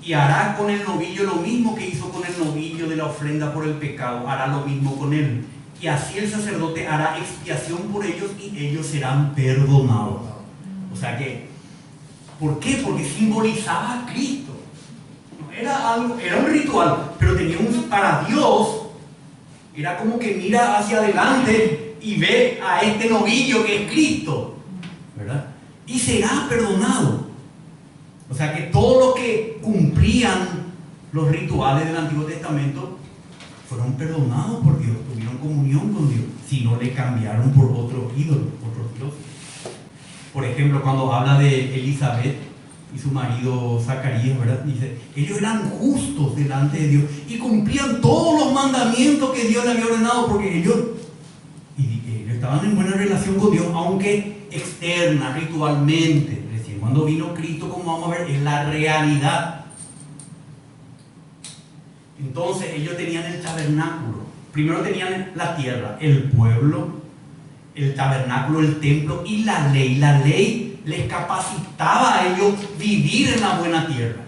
Y hará con el novillo lo mismo que hizo con el novillo de la ofrenda por el pecado, hará lo mismo con él. Y así el sacerdote hará expiación por ellos y ellos serán perdonados. O sea que, ¿por qué? Porque simbolizaba a Cristo. Era un ritual, pero tenía para Dios, era como que mira hacia adelante y ve a este novillo que es Cristo, ¿verdad? Y será perdonado. O sea que todos los que cumplían los rituales del Antiguo Testamento fueron perdonados por Dios, tuvieron comunión con Dios, si no le cambiaron por otros ídolos, otros dioses. Por ejemplo, cuando habla de Elizabeth y su marido Zacarías, ¿verdad? Dice, ellos eran justos delante de Dios y cumplían todos los mandamientos que Dios le había ordenado, porque ellos estaban en buena relación con Dios, aunque externa, ritualmente. Recién cuando vino Cristo, como vamos a ver, es la realidad. Entonces ellos tenían el tabernáculo. Primero tenían la tierra, el pueblo, el tabernáculo, el templo y la ley. La ley les capacitaba a ellos vivir en la buena tierra.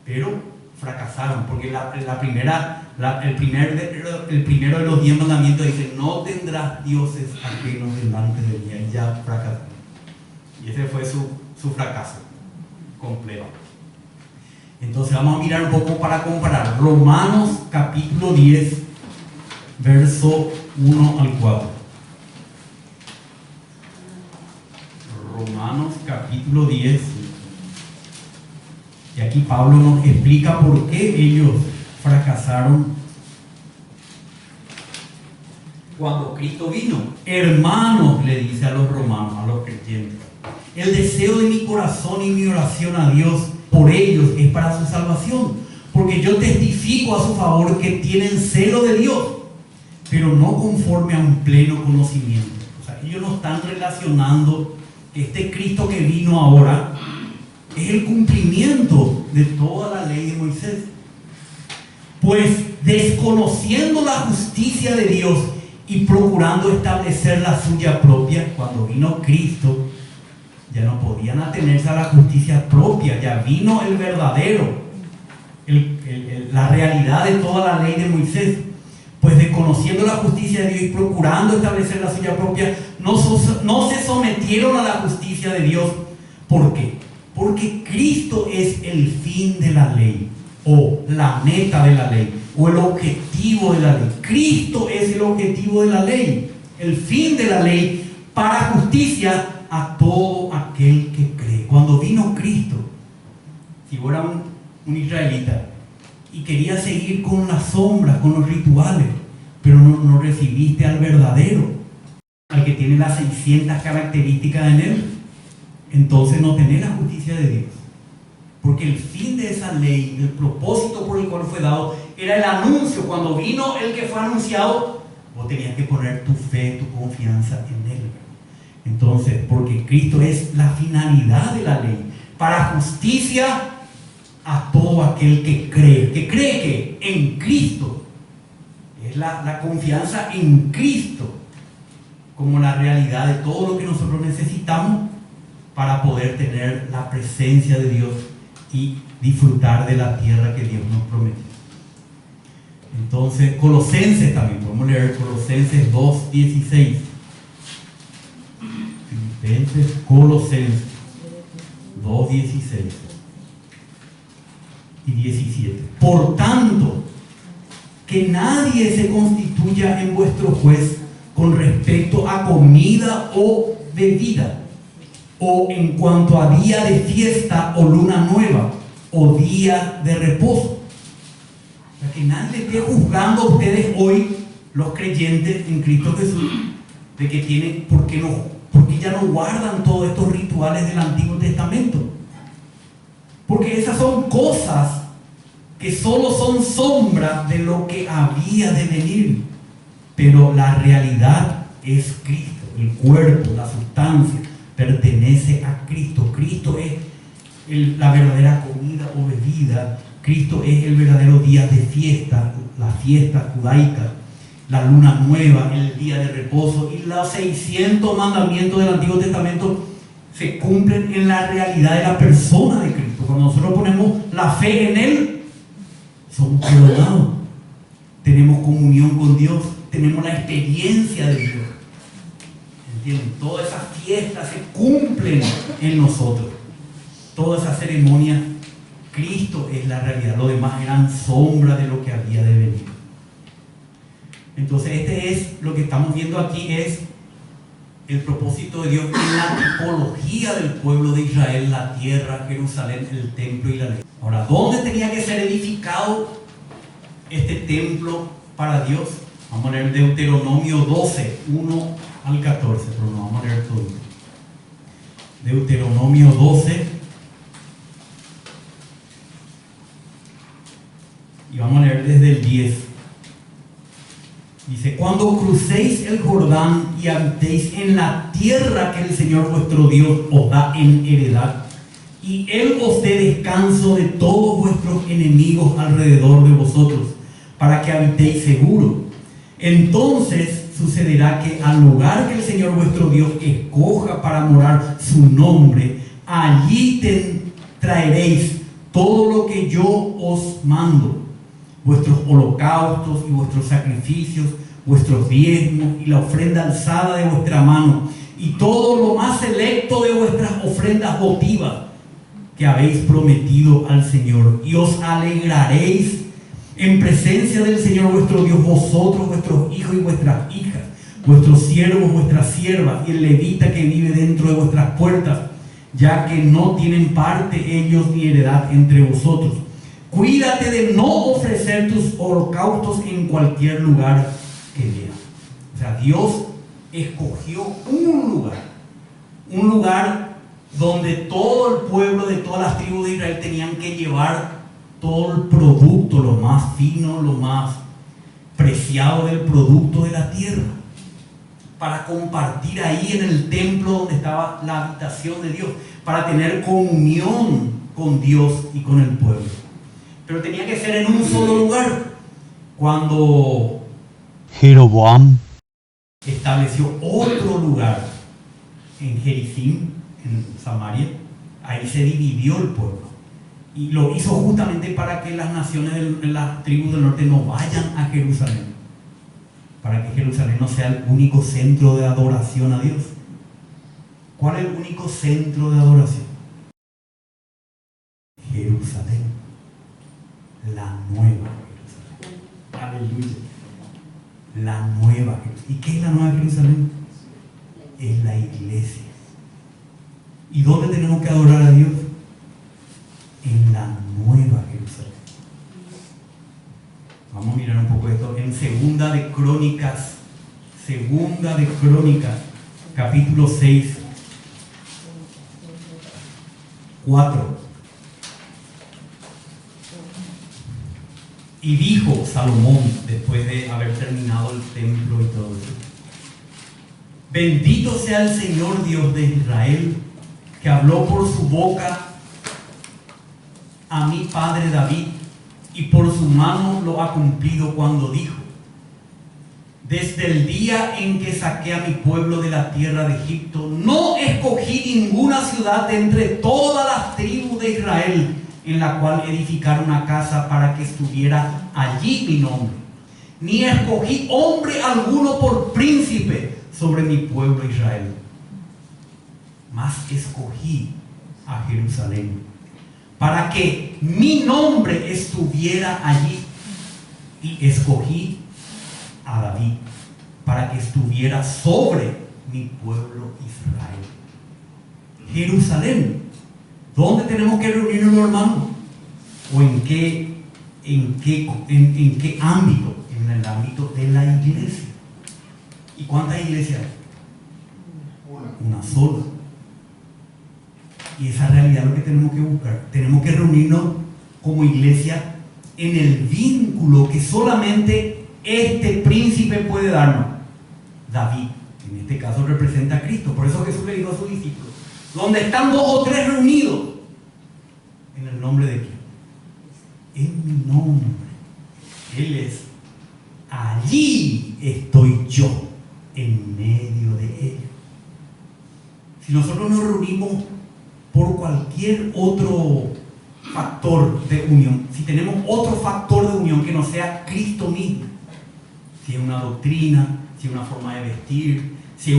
Pero fracasaron, porque el primero de los 10 mandamientos dice: no tendrás dioses ajenos delante de mí. Y ya fracasaron. Y ese fue su fracaso completo. Entonces vamos a mirar un poco para comparar. Romanos capítulo 10, verso 1 al 4. Romanos capítulo 10. Y aquí Pablo nos explica por qué ellos fracasaron cuando Cristo vino. Hermanos, le dice a los romanos, a los creyentes, el deseo de mi corazón y mi oración a Dios por ellos es para su salvación, porque yo testifico a su favor que tienen celo de Dios, pero no conforme a un pleno conocimiento. O sea, ellos no están relacionando que este Cristo que vino ahora es el cumplimiento de toda la ley de Moisés. Pues desconociendo la justicia de Dios y procurando establecer la suya propia, cuando vino Cristo, ya no podían atenerse a la justicia propia, ya vino el verdadero, la realidad de toda la ley de Moisés. Pues desconociendo la justicia de Dios y procurando establecer la suya propia, no se sometieron a la justicia de Dios. ¿Por qué? Porque Cristo es el fin de la ley, o la meta de la ley, o el objetivo de la ley. Cristo es el objetivo de la ley, el fin de la ley, para justicia a todo aquel que cree. Cuando vino Cristo, si fuera un israelita y quería seguir con las sombras, con los rituales, pero no recibiste al verdadero, al que tiene las 600 características en él, entonces no tenés la justicia de Dios. Porque el fin de esa ley, el propósito por el cual fue dado, era el anuncio. Cuando vino el que fue anunciado, vos tenías que poner tu fe, tu confianza en él. Entonces, porque Cristo es la finalidad de la ley, para justicia a todo aquel que cree que en Cristo, es la confianza en Cristo. como la realidad de todo lo que nosotros necesitamos para poder tener la presencia de Dios y disfrutar de la tierra que Dios nos prometió. Entonces, Colosenses también, podemos leer Colosenses 2:16. Filipenses, Colosenses 2:16 y 17. Por tanto, que nadie se constituya en vuestro juez con respecto a comida o bebida, o en cuanto a día de fiesta o luna nueva, o día de reposo. O sea, que nadie le esté juzgando a ustedes hoy, los creyentes en Cristo Jesús, de que tienen, porque ya no guardan todos estos rituales del Antiguo Testamento. Porque esas son cosas que solo son sombras de lo que había de venir. Pero la realidad es Cristo. El cuerpo, la sustancia, pertenece a Cristo. Cristo es la verdadera comida o bebida. Cristo es el verdadero día de fiesta, la fiesta judaica, la luna nueva, el día de reposo, y los 600 mandamientos del Antiguo Testamento se cumplen en la realidad de la persona de Cristo. Cuando nosotros ponemos la fe en Él, somos perdonados, tenemos comunión con Dios, tenemos la experiencia de Dios. ¿Entienden? Todas esas fiestas se cumplen en nosotros. Toda esa ceremonia, Cristo es la realidad. Lo demás eran sombras de lo que había de venir. Entonces, lo que estamos viendo aquí es el propósito de Dios en la tipología del pueblo de Israel, la tierra, Jerusalén, el templo y la ley. Ahora, ¿dónde tenía que ser edificado este templo para Dios? Vamos a leer Deuteronomio 12, 1 al 14, pero no vamos a leer todo. Deuteronomio 12, y vamos a leer desde el 10. Dice: cuando crucéis el Jordán y habitéis en la tierra que el Señor vuestro Dios os da en heredad, y Él os dé descanso de todos vuestros enemigos alrededor de vosotros, para que habitéis seguro, entonces sucederá que al lugar que el Señor vuestro Dios escoja para morar su nombre, allí traeréis todo lo que yo os mando, vuestros holocaustos y vuestros sacrificios, vuestros diezmos y la ofrenda alzada de vuestra mano, y todo lo más selecto de vuestras ofrendas votivas que habéis prometido al Señor, y os alegraréis en presencia del Señor vuestro Dios, vosotros, vuestros hijos y vuestras hijas, vuestros siervos, vuestras siervas, y el levita que vive dentro de vuestras puertas, ya que no tienen parte ellos ni heredad entre vosotros. Cuídate de no ofrecer tus holocaustos en cualquier lugar que veas. O sea, Dios escogió un lugar donde todo el pueblo de todas las tribus de Israel tenían que llevar todo el producto, lo más fino, lo más preciado del producto de la tierra, para compartir ahí en el templo donde estaba la habitación de Dios, para tener comunión con Dios y con el pueblo. Pero tenía que ser en un solo lugar. Cuando Jeroboam estableció otro lugar en Jericim, en Samaria, ahí se dividió el pueblo, y lo hizo justamente para que las naciones de las tribus del norte no vayan a Jerusalén, para que Jerusalén no sea el único centro de adoración a Dios. ¿Cuál es el único centro de adoración? Jerusalén, la nueva Jerusalén. Aleluya. La nueva Jerusalén. ¿Y qué es la nueva Jerusalén? Es la iglesia. ¿Y dónde tenemos que adorar a Dios? En la nueva Jerusalén. Vamos a mirar un poco esto en Segunda de Crónicas, capítulo 6, 4. Y dijo Salomón, después de haber terminado el templo y todo eso: bendito sea el Señor Dios de Israel, que habló por su boca a mi padre David, y por su mano lo ha cumplido cuando dijo: Desde el día en que saqué a mi pueblo de la tierra de Egipto, no escogí ninguna ciudad de entre todas las tribus de Israel en la cual edificar una casa para que estuviera allí mi nombre. Ni escogí hombre alguno por príncipe sobre mi pueblo Israel. Mas escogí a Jerusalén para que mi nombre estuviera allí. Y escogí a David para que estuviera sobre mi pueblo Israel. Jerusalén, ¿dónde tenemos que reunirnos, hermanos? ¿O en qué ámbito? En el ámbito de la iglesia. ¿Y cuántas iglesias hay? Una sola. Y esa realidad es lo que tenemos que buscar. Tenemos que reunirnos como iglesia en el vínculo que solamente este príncipe puede darnos. David, en este caso, representa a Cristo. Por eso Jesús le dijo a sus discípulos: donde están 2 o 3 reunidos, ¿en el nombre de quién? En mi nombre. Él es: allí estoy yo, en medio de ellos. Si nosotros nos reunimos por cualquier otro factor de unión, si tenemos otro factor de unión que no sea Cristo mismo, si es una doctrina, si es una forma de vestir, si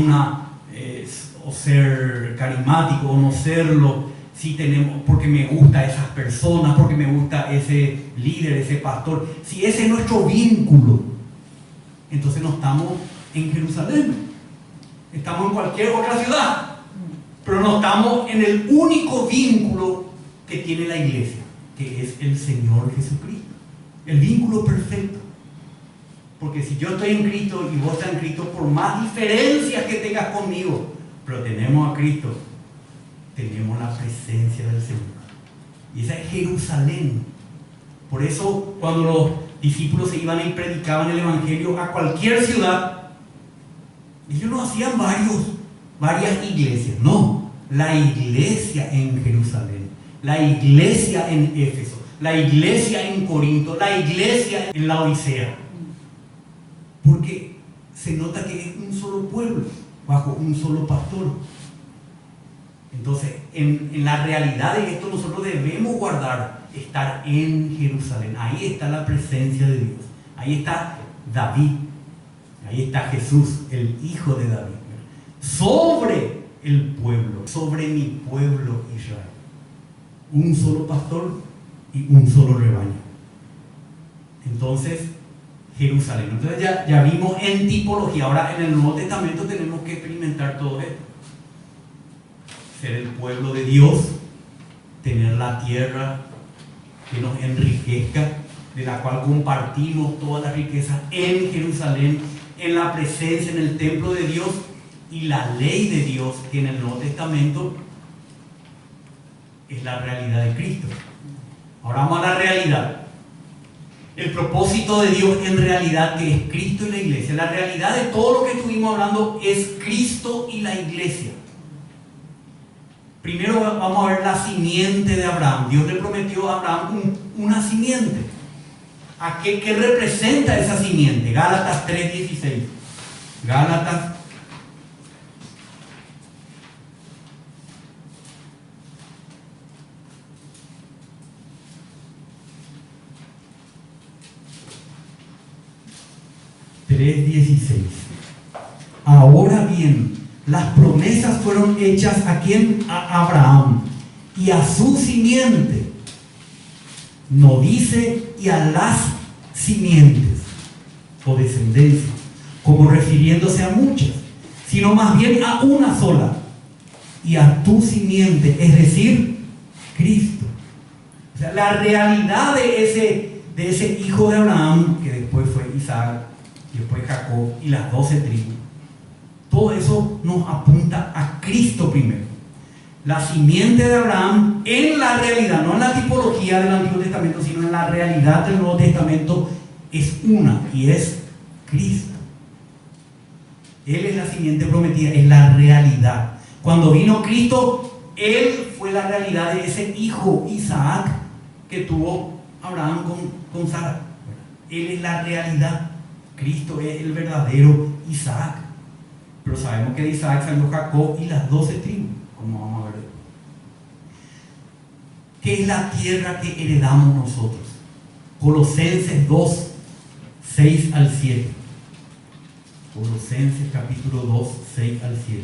es o ser carismático o no serlo, si tenemos, porque me gusta esas personas, porque me gusta ese líder, ese pastor, si ese es nuestro vínculo, entonces no estamos en Jerusalén, estamos en cualquier otra ciudad, pero no estamos en el único vínculo que tiene la iglesia, que es el Señor Jesucristo, el vínculo perfecto. Porque si yo estoy en Cristo y vos estás en Cristo, por más diferencias que tengas conmigo, pero tenemos a Cristo, tenemos la presencia del Señor. Y esa es Jerusalén. Por eso, cuando los discípulos se iban y predicaban el Evangelio a cualquier ciudad, ellos no hacían varias iglesias, no. La iglesia en Jerusalén, la iglesia en Éfeso, la iglesia en Corinto, la iglesia en la Odisea. Porque se nota que es un solo pueblo, bajo un solo pastor. Entonces, en la realidad de esto nosotros debemos guardar, estar en Jerusalén. Ahí está la presencia de Dios. Ahí está David. Ahí está Jesús, el hijo de David. Sobre el pueblo, sobre mi pueblo Israel. Un solo pastor y un solo rebaño. Entonces, Jerusalén. Entonces ya vimos en tipología. Ahora en el Nuevo Testamento tenemos que experimentar todo esto. Ser el pueblo de Dios, tener la tierra que nos enriquezca, de la cual compartimos toda la riqueza en Jerusalén, en la presencia, en el templo de Dios, y la ley de Dios, que en el Nuevo Testamento es la realidad de Cristo. Ahora vamos a la realidad. El propósito de Dios en realidad, que es Cristo y la iglesia. La realidad de todo lo que estuvimos hablando es Cristo y la iglesia. Primero vamos a ver la simiente de Abraham. Dios le prometió a Abraham una simiente. ¿A qué representa esa simiente? Gálatas 3:16. Gálatas 3:16. Ahora bien, las promesas fueron hechas ¿a quién? A Abraham y a su simiente. No dice y a las simientes o descendencia, como refiriéndose a muchas, sino más bien a una sola, y a tu simiente, es decir, Cristo. O sea, la realidad de ese hijo de Abraham, que después fue Isaac, y después Jacob y las 12 tribus, todo eso nos apunta a Cristo primero. La simiente de Abraham en la realidad, no en la tipología del Antiguo Testamento, sino en la realidad del Nuevo Testamento, es una, y es Cristo. Él es la simiente prometida, es la realidad. Cuando vino Cristo, Él fue la realidad de ese hijo Isaac que tuvo Abraham con Sara. Él es la realidad. Cristo es el verdadero Isaac. Pero sabemos que de Isaac salió Jacob y las 12 tribus, como vamos a ver. ¿Qué es la tierra que heredamos nosotros? Colosenses 2, 6 al 7. Colosenses capítulo 2, 6 al 7.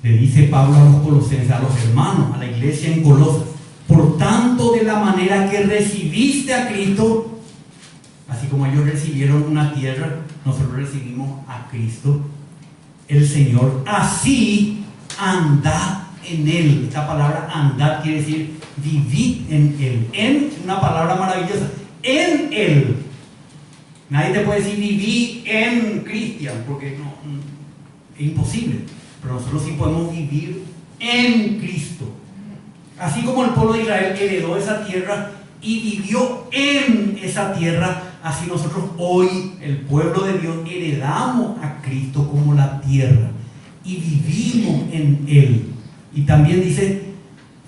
Le dice Pablo a los colosenses, a los hermanos, a la iglesia en Colosas: por tanto, de la manera que recibiste a Cristo, así como ellos recibieron una tierra, nosotros recibimos a Cristo, el Señor, así andad en Él. Esta palabra andad quiere decir vivid en Él. En, una palabra maravillosa, en Él. Nadie te puede decir viví en Cristian, porque no, es imposible. Pero nosotros sí podemos vivir en Cristo. Así como el pueblo de Israel heredó esa tierra y vivió en esa tierra, así nosotros hoy, el pueblo de Dios, heredamos a Cristo como la tierra y vivimos en Él. Y también dice,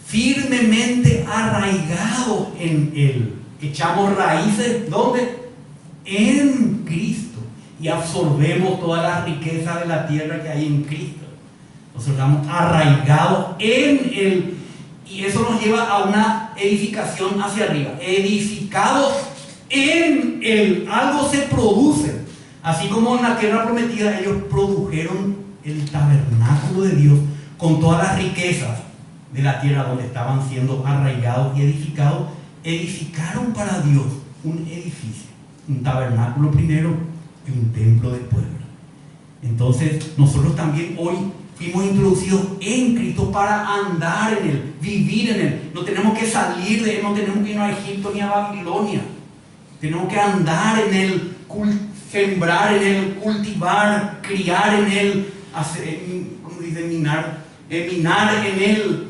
firmemente arraigados en Él. Echamos raíces, ¿dónde? En Cristo. Y absorbemos toda la riqueza de la tierra que hay en Cristo. Nosotros estamos arraigados en Él. Y eso nos lleva a una edificación hacia arriba. Edificados en Él. Algo se produce. Así como en la tierra prometida ellos produjeron el tabernáculo de Dios con todas las riquezas de la tierra donde estaban siendo arraigados y edificados. Edificaron para Dios un edificio, un tabernáculo primero y un templo después. Entonces nosotros también hoy fuimos introducidos en Cristo para andar en Él, vivir en Él. No tenemos que salir de Él, no tenemos que irnos a Egipto ni a Babilonia. Tenemos que andar en Él, sembrar en Él, cultivar, criar en Él, hacer, como dice, minar en Él.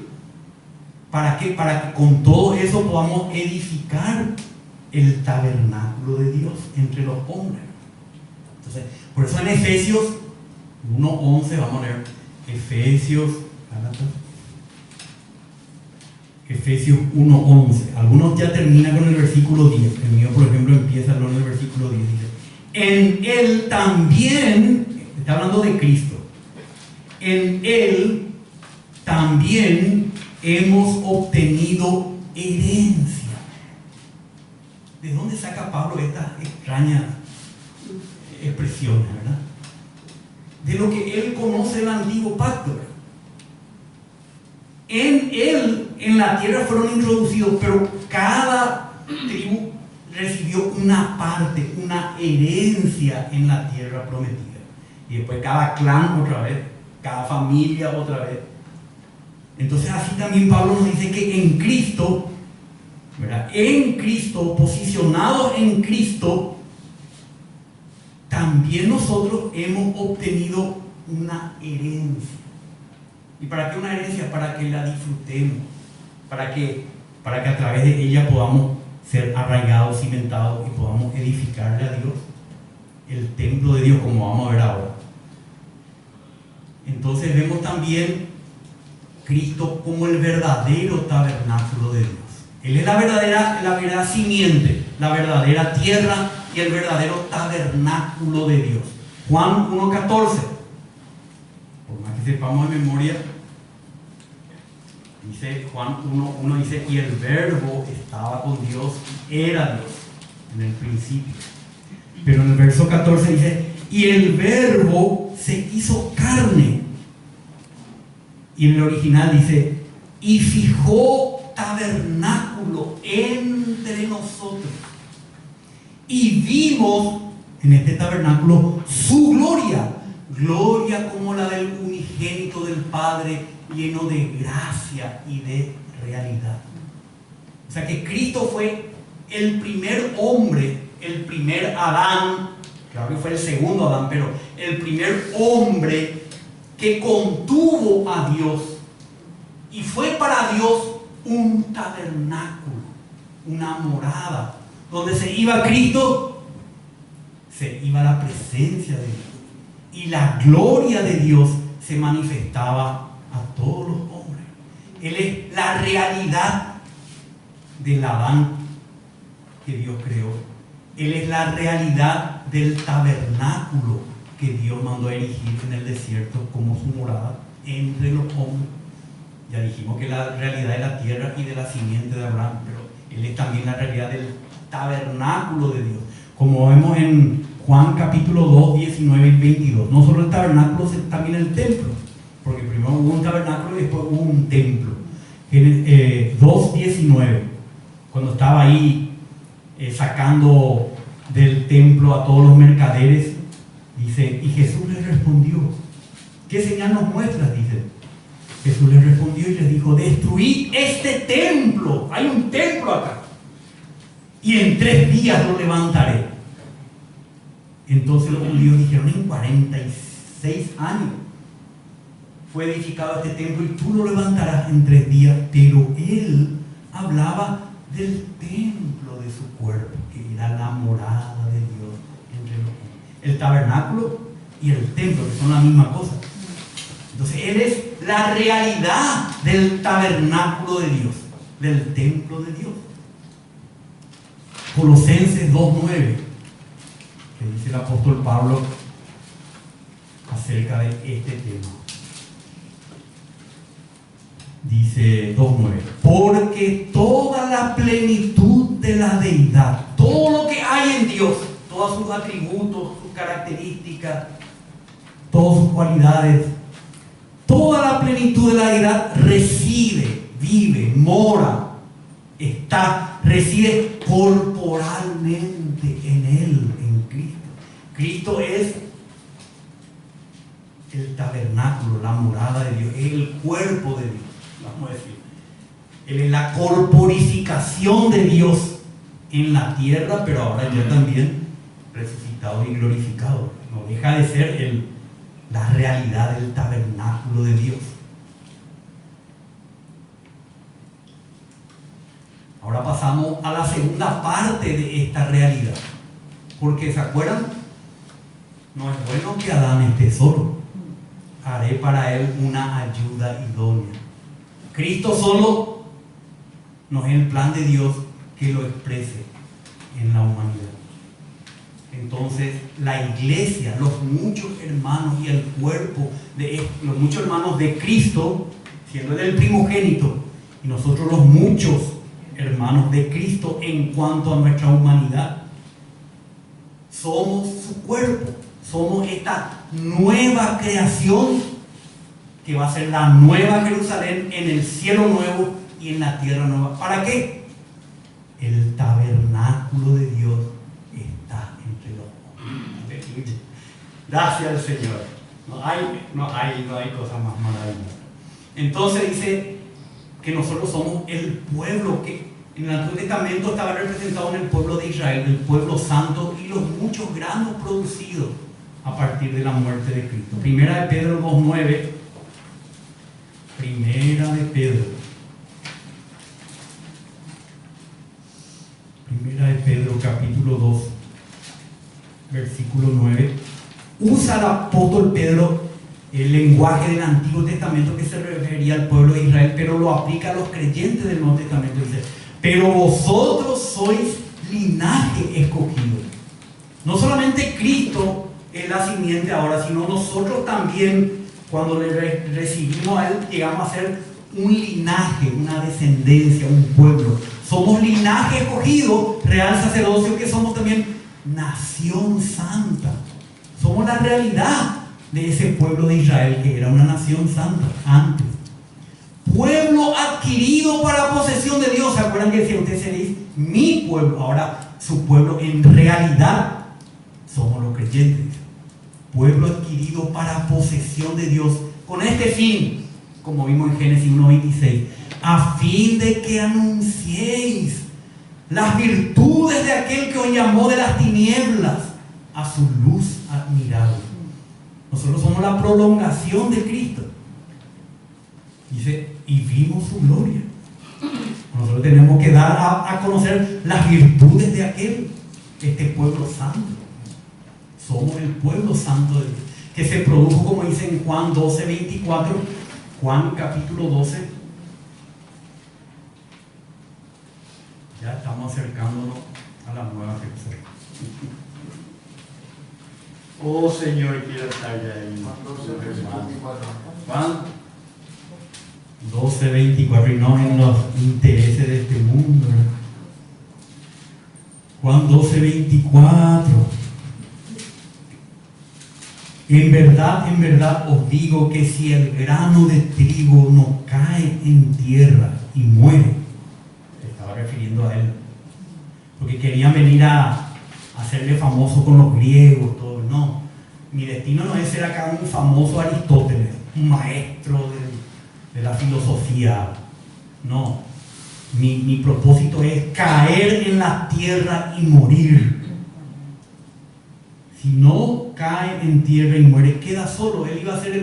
¿Para qué? Para que con todo eso podamos edificar el tabernáculo de Dios entre los hombres. Entonces, por eso en Efesios 1:11 vamos a leer Efesios 1:11. Algunos ya terminan con el versículo 10. El mío, por ejemplo, empieza con el versículo 10. Dice, en Él también, está hablando de Cristo, en Él también hemos obtenido herencia. ¿De dónde saca Pablo estas extrañas expresiones, verdad? De lo que él conoce del antiguo pacto, ¿verdad? En Él, en la tierra fueron introducidos, pero cada tribu recibió una parte, una herencia en la tierra prometida. Y después cada clan otra vez, cada familia otra vez. Entonces así también Pablo nos dice que en Cristo, ¿verdad? En Cristo, posicionados en Cristo, también nosotros hemos obtenido una herencia. ¿Y para qué una herencia? Para que la disfrutemos, para que a través de ella podamos ser arraigados, cimentados y podamos edificarle a Dios el templo de Dios, como vamos a ver ahora. Entonces vemos también Cristo como el verdadero tabernáculo de Dios. Él es la verdadera simiente, la verdadera tierra y el verdadero tabernáculo de Dios. Juan 1:14. Por más que sepamos de memoria, dice Juan 1:1, dice, y el verbo estaba con Dios, era Dios en el principio. Pero en el verso 14 dice, y el verbo se hizo carne. Y en el original dice, y fijó tabernáculo entre nosotros. Y vimos en este tabernáculo su gloria, gloria como la del unigénito del Padre, lleno de gracia y de realidad. O sea que Cristo fue el primer hombre, el primer Adán, claro que fue el segundo Adán, pero el primer hombre que contuvo a Dios y fue para Dios un tabernáculo, una morada, donde se iba Cristo, se iba la presencia de Dios y la gloria de Dios se manifestaba a todos los hombres. Él es la realidad del Adán que Dios creó Él es la realidad del tabernáculo que Dios mandó a erigir en el desierto como su morada entre los hombres. Ya dijimos que la realidad de la tierra y de la simiente de Abraham, pero Él es también la realidad del tabernáculo de Dios. Como vemos en Juan capítulo 2, 19 y 22. No solo el tabernáculo, sino también el templo. Porque primero hubo un tabernáculo y después hubo un templo. En 2:19, cuando estaba ahí sacando del templo a todos los mercaderes, dice, y Jesús les respondió, ¿qué señal nos muestras? Dice, Jesús les respondió y les dijo, destruid este templo, hay un templo acá, y en 3 días lo levantaré. Entonces los judíos dijeron, en 46 años fue edificado este templo y tú lo levantarás en 3 días. Pero él hablaba del templo de su cuerpo, que era la morada de Dios entre los hombres. El tabernáculo y el templo, que son la misma cosa. Entonces él es la realidad del tabernáculo de Dios, del templo de Dios. Colosenses 2:9, que dice el apóstol Pablo acerca de este tema. Dice 2:9, porque toda la plenitud de la deidad, todo lo que hay en Dios, todos sus atributos, sus características, todas sus cualidades, toda la plenitud de la deidad reside, vive, mora, reside corporalmente en Él, en Cristo. Cristo es el tabernáculo, la morada de Dios, es el cuerpo de Dios, vamos a decir. Él es la corporificación de Dios en la tierra, pero ahora ya también resucitado y glorificado. No deja de ser la realidad del tabernáculo de Dios. Ahora pasamos a la segunda parte de esta realidad. Porque, ¿se acuerdan? No es bueno que Adán esté solo. Haré para él una ayuda idónea. Cristo solo no es el plan de Dios que lo exprese en la humanidad. Entonces, la iglesia, los muchos hermanos y el cuerpo, los muchos hermanos de Cristo, siendo él el primogénito, y nosotros los muchos hermanos de Cristo en cuanto a nuestra humanidad, somos su cuerpo, somos esta nueva creación que va a ser la nueva Jerusalén en el cielo nuevo y en la tierra nueva. ¿Para qué? El tabernáculo de Dios está entre los hombres. Gracias al Señor. No hay cosa más maravillosa. Entonces dice que nosotros somos el pueblo que en el Antiguo Testamento estaba representado en el pueblo de Israel, el pueblo santo y los muchos granos producidos a partir de la muerte de Cristo. Primera de Pedro 2:9. Primera de Pedro capítulo 2, versículo 9. Usa el apóstol Pedro el lenguaje del Antiguo Testamento que se refería al pueblo de Israel, pero lo aplica a los creyentes del Nuevo Testamento. Dice, pero vosotros sois linaje escogido. No solamente Cristo es la simiente ahora, sino nosotros también, cuando le recibimos a Él, llegamos a ser un linaje, una descendencia, un pueblo. Somos linaje escogido, real sacerdocio, que somos también nación santa. Somos la realidad de ese pueblo de Israel, que era una nación santa antes. Pueblo adquirido para posesión de Dios. ¿Se acuerdan que decía, ustedes seréis mi pueblo? Ahora su pueblo en realidad somos los creyentes. Pueblo adquirido para posesión de Dios, con este fin, como vimos en Génesis 1:26, a fin de que anunciéis las virtudes de aquel que os llamó de las tinieblas a su luz admirable. Nosotros somos la prolongación de Cristo. Dice, y vimos su gloria. Nosotros tenemos que dar a conocer las virtudes de aquel, este pueblo santo. Somos el pueblo santo de Dios, que se produjo, como dice en Juan 12:24, Juan capítulo 12. Ya estamos acercándonos a la nueva Jerusalén. Oh Señor, quiero estar ya ahí. Juan 12:24, y no en los intereses de este mundo. Juan 12:24. En verdad os digo que si el grano de trigo no cae en tierra y muere, se estaba refiriendo a él, porque querían venir a hacerle famoso con los griegos, todo. No, mi destino no es ser acá un famoso Aristóteles, un maestro de la filosofía. No, mi propósito es caer en la tierra y morir. Si no cae en tierra y muere, queda solo. Él iba a ser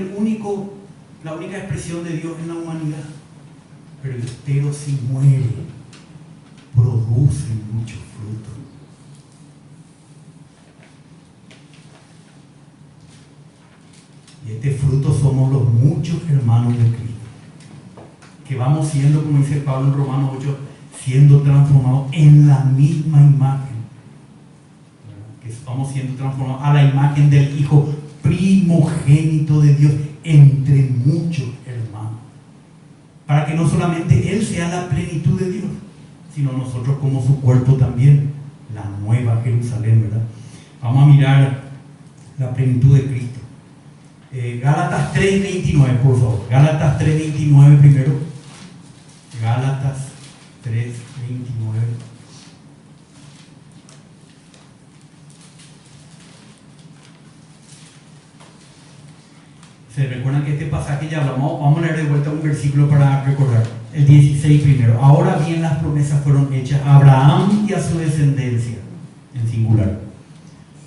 la única expresión de Dios en la humanidad. Pero si muere, produce mucho fruto. Y este fruto somos los muchos hermanos de Cristo, que vamos siendo, como dice Pablo en Romanos 8, siendo transformados en la misma imagen. Que vamos siendo transformados a la imagen del Hijo primogénito de Dios entre muchos hermanos, para que no solamente Él sea la plenitud de Dios, sino nosotros como su cuerpo también, la nueva Jerusalén, ¿verdad? Vamos a mirar la plenitud de Cristo. Gálatas 3:29, por favor. Gálatas 3:29 primero. Gálatas 3:29. Se recuerdan que este pasaje ya hablamos. Vamos a leer de vuelta un versículo para recordar. El 16 primero. Ahora bien, las promesas fueron hechas a Abraham y a su descendencia, en singular.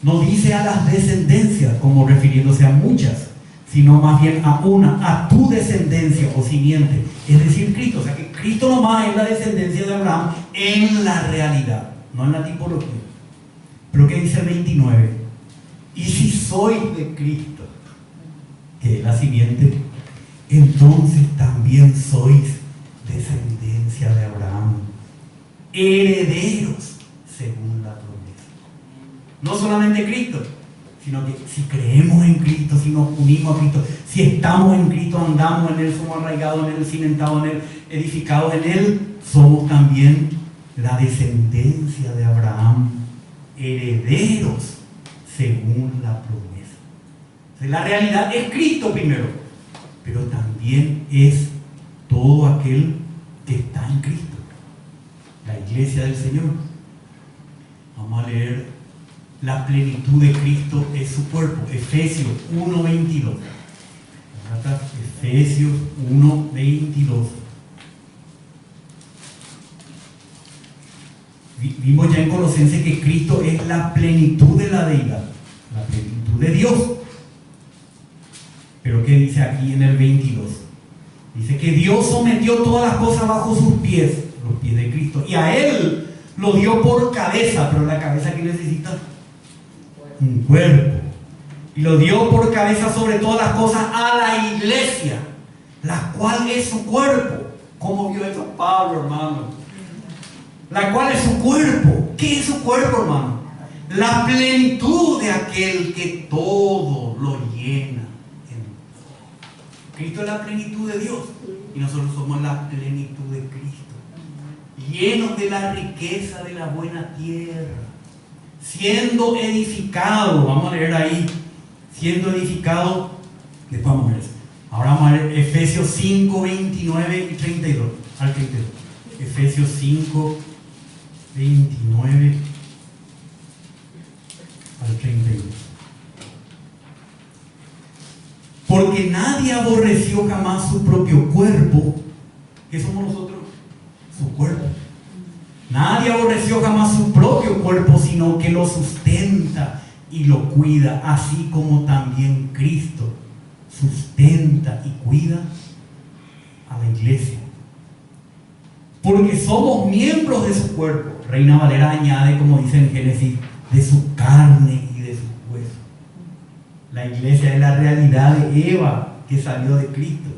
No dice a las descendencias como refiriéndose a muchas, sino más bien a una, a tu descendencia o simiente, es decir, Cristo. O sea que Cristo nomás es la descendencia de Abraham en la realidad, no en la tipología. Pero ¿qué dice el 29? Y si sois de Cristo, que es la simiente, entonces también sois descendencia de Abraham, herederos según la promesa. No solamente Cristo, sino que si creemos en Cristo, si nos unimos a Cristo, si estamos en Cristo, andamos en Él, somos arraigados en Él, cimentados en Él, edificados en Él, somos también la descendencia de Abraham, herederos según la promesa. La realidad es Cristo primero, pero también es todo aquel que está en Cristo, la iglesia del Señor. Vamos a leer: la plenitud de Cristo es su cuerpo. Efesios 1:22. Efesios 1:22. Vimos ya en Colosenses que Cristo es la plenitud de la deidad, la plenitud de Dios. Pero ¿qué dice aquí en el 22? Dice que Dios sometió todas las cosas bajo sus pies, los pies de Cristo, y a Él lo dio por cabeza. Pero la cabeza que necesita un cuerpo, y lo dio por cabeza sobre todas las cosas a la iglesia, la cual es su cuerpo. ¿Cómo vio eso Pablo, hermano? La cual es su cuerpo. ¿Qué es su cuerpo, hermano? La plenitud de aquel que todo lo llena en todo. Cristo es la plenitud de Dios y nosotros somos la plenitud de Cristo, llenos de la riqueza de la buena tierra, siendo edificado. Vamos a leer ahí, siendo edificado. Después vamos a ver eso. Ahora vamos a ver Efesios 5, 29 y 32 al 32. Efesios 5, 29 al 32. Porque nadie aborreció jamás su propio cuerpo. ¿Qué somos nosotros? Su cuerpo. Nadie aborreció jamás su propio cuerpo, sino que lo sustenta y lo cuida, así como también Cristo sustenta y cuida a la iglesia. Porque somos miembros de su cuerpo. Reina Valera añade, como dice en Génesis, de su carne y de sus huesos. La iglesia es la realidad de Eva que salió de Cristo.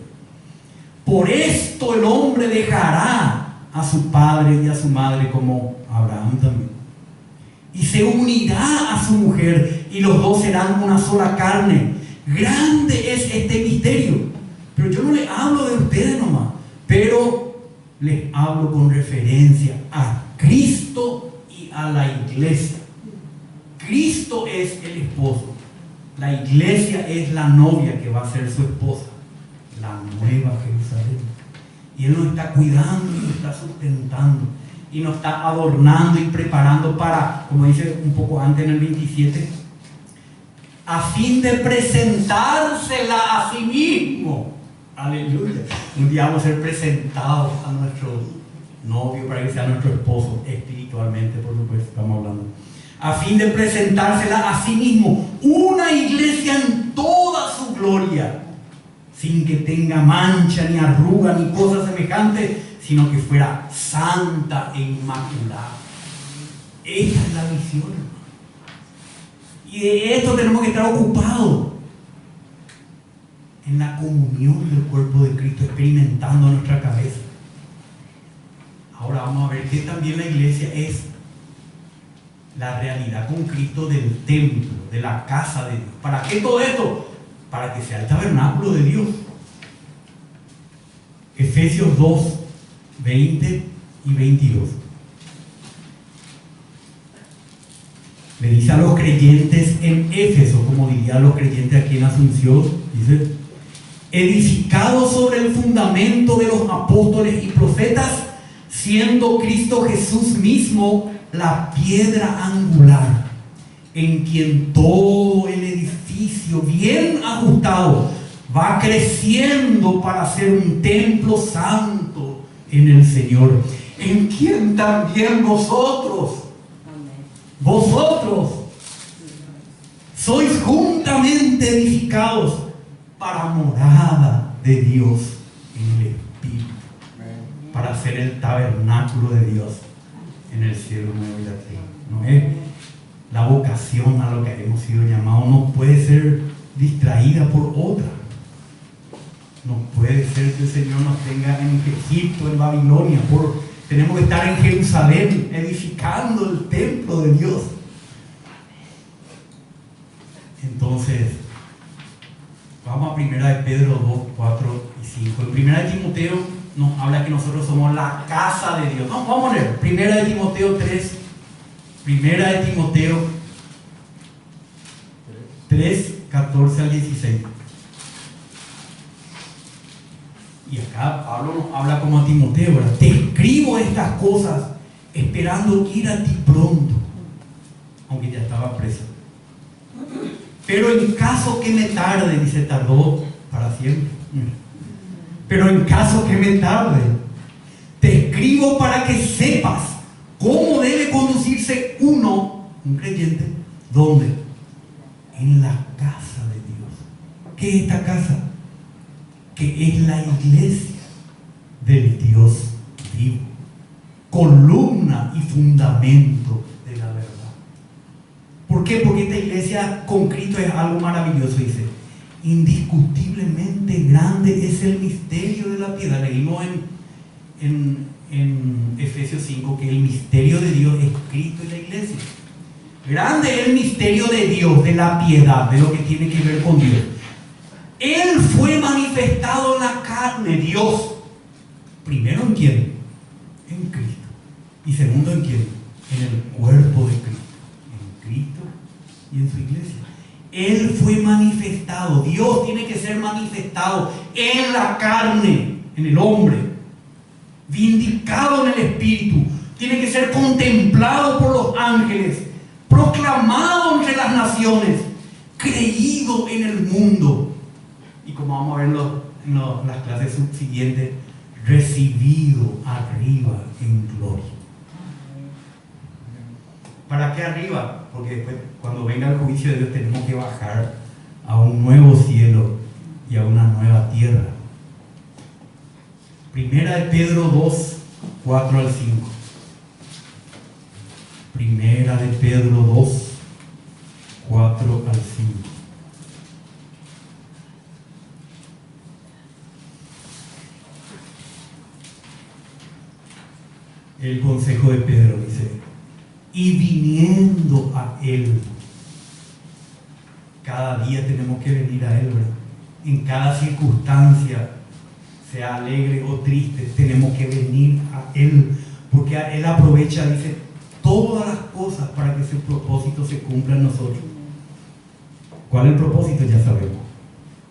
Por esto el hombre dejará a su padre y a su madre, como Abraham también, y se unirá a su mujer y los dos serán una sola carne. Grande es este misterio. Pero yo no les hablo de ustedes nomás, pero les hablo con referencia a Cristo y a la iglesia. Cristo es el esposo, la iglesia es la novia que va a ser su esposa, la nueva Jerusalén. Y Él nos está cuidando y nos está sustentando y nos está adornando y preparando para, como dice un poco antes en el 27, a fin de presentársela a sí mismo. Aleluya. Un día vamos a ser presentados a nuestro novio para que sea nuestro esposo espiritualmente, por supuesto, estamos hablando. A fin de presentársela a sí mismo, una iglesia en toda su gloria, sin que tenga mancha, ni arruga, ni cosa semejante, sino que fuera santa e inmaculada. Esa es la visión, hermano. Y de esto tenemos que estar ocupados, en la comunión del cuerpo de Cristo, experimentando nuestra cabeza. Ahora vamos a ver que también la iglesia es la realidad con Cristo del templo, de la casa de Dios. ¿Para qué todo esto? Para que sea el tabernáculo de Dios. Efesios 2, 20 y 22. Le dice a los creyentes en Éfeso, como dirían los creyentes aquí en Asunción, dice: edificados sobre el fundamento de los apóstoles y profetas, siendo Cristo Jesús mismo la piedra angular, en quien todo el edificio bien ajustado va creciendo para ser un templo santo en el Señor, en quien también vosotros sois juntamente edificados para morada de Dios en el Espíritu, para ser el tabernáculo de Dios en el cielo nuevo y la tierra. No es la vocación a lo que hemos sido llamados, no puede ser distraída por otra. No puede ser que el Señor nos tenga en Egipto, en Babilonia. Tenemos que estar en Jerusalén, edificando el templo de Dios. Entonces, vamos a 1 de Pedro 2, 4 y 5. En 1 de Timoteo nos habla que nosotros somos la casa de Dios. No, vamos a leer 1 de Timoteo 3. 1 de Timoteo 3, 14 al 16. Y acá Pablo nos habla como a Timoteo, ¿verdad? Te escribo estas cosas esperando ir a ti pronto, aunque ya estaba preso. Pero en caso que me tarde, dice, tardó para siempre. Pero en caso que me tarde, te escribo para que sepas cómo debe conducirse un creyente, ¿dónde? En la casa de Dios. ¿Qué es esta casa? Que es la iglesia del Dios vivo, columna y fundamento de la verdad. ¿Por qué? Porque esta iglesia con Cristo es algo maravilloso. Dice: indiscutiblemente grande es el misterio de la piedad. Leímos en Efesios 5 que el misterio de Dios es Cristo y la iglesia. Grande es el misterio de Dios, de la piedad, de lo que tiene que ver con Dios. Él fue manifestado en la carne, Dios. Primero, ¿en quién? En Cristo. Y segundo, ¿en quién? En el cuerpo de Cristo. En Cristo y en su iglesia. Él fue manifestado. Dios tiene que ser manifestado en la carne, en el hombre. Vindicado en el Espíritu. Tiene que ser contemplado por los ángeles. Proclamado entre las naciones. Creído en el mundo. Y como vamos a ver en las clases subsiguientes, recibido arriba en gloria. ¿Para qué arriba? Porque después, cuando venga el juicio de Dios, tenemos que bajar a un nuevo cielo y a una nueva tierra. 1 de Pedro 2, 4 al 5. 1 de Pedro 2, 4 al 5. El consejo de Pedro dice: y viniendo a Él. Cada día tenemos que venir a Él, ¿verdad? En cada circunstancia, sea alegre o triste, tenemos que venir a Él, porque Él aprovecha, dice, todas las cosas para que su propósito se cumpla en nosotros. ¿Cuál es el propósito? Ya sabemos.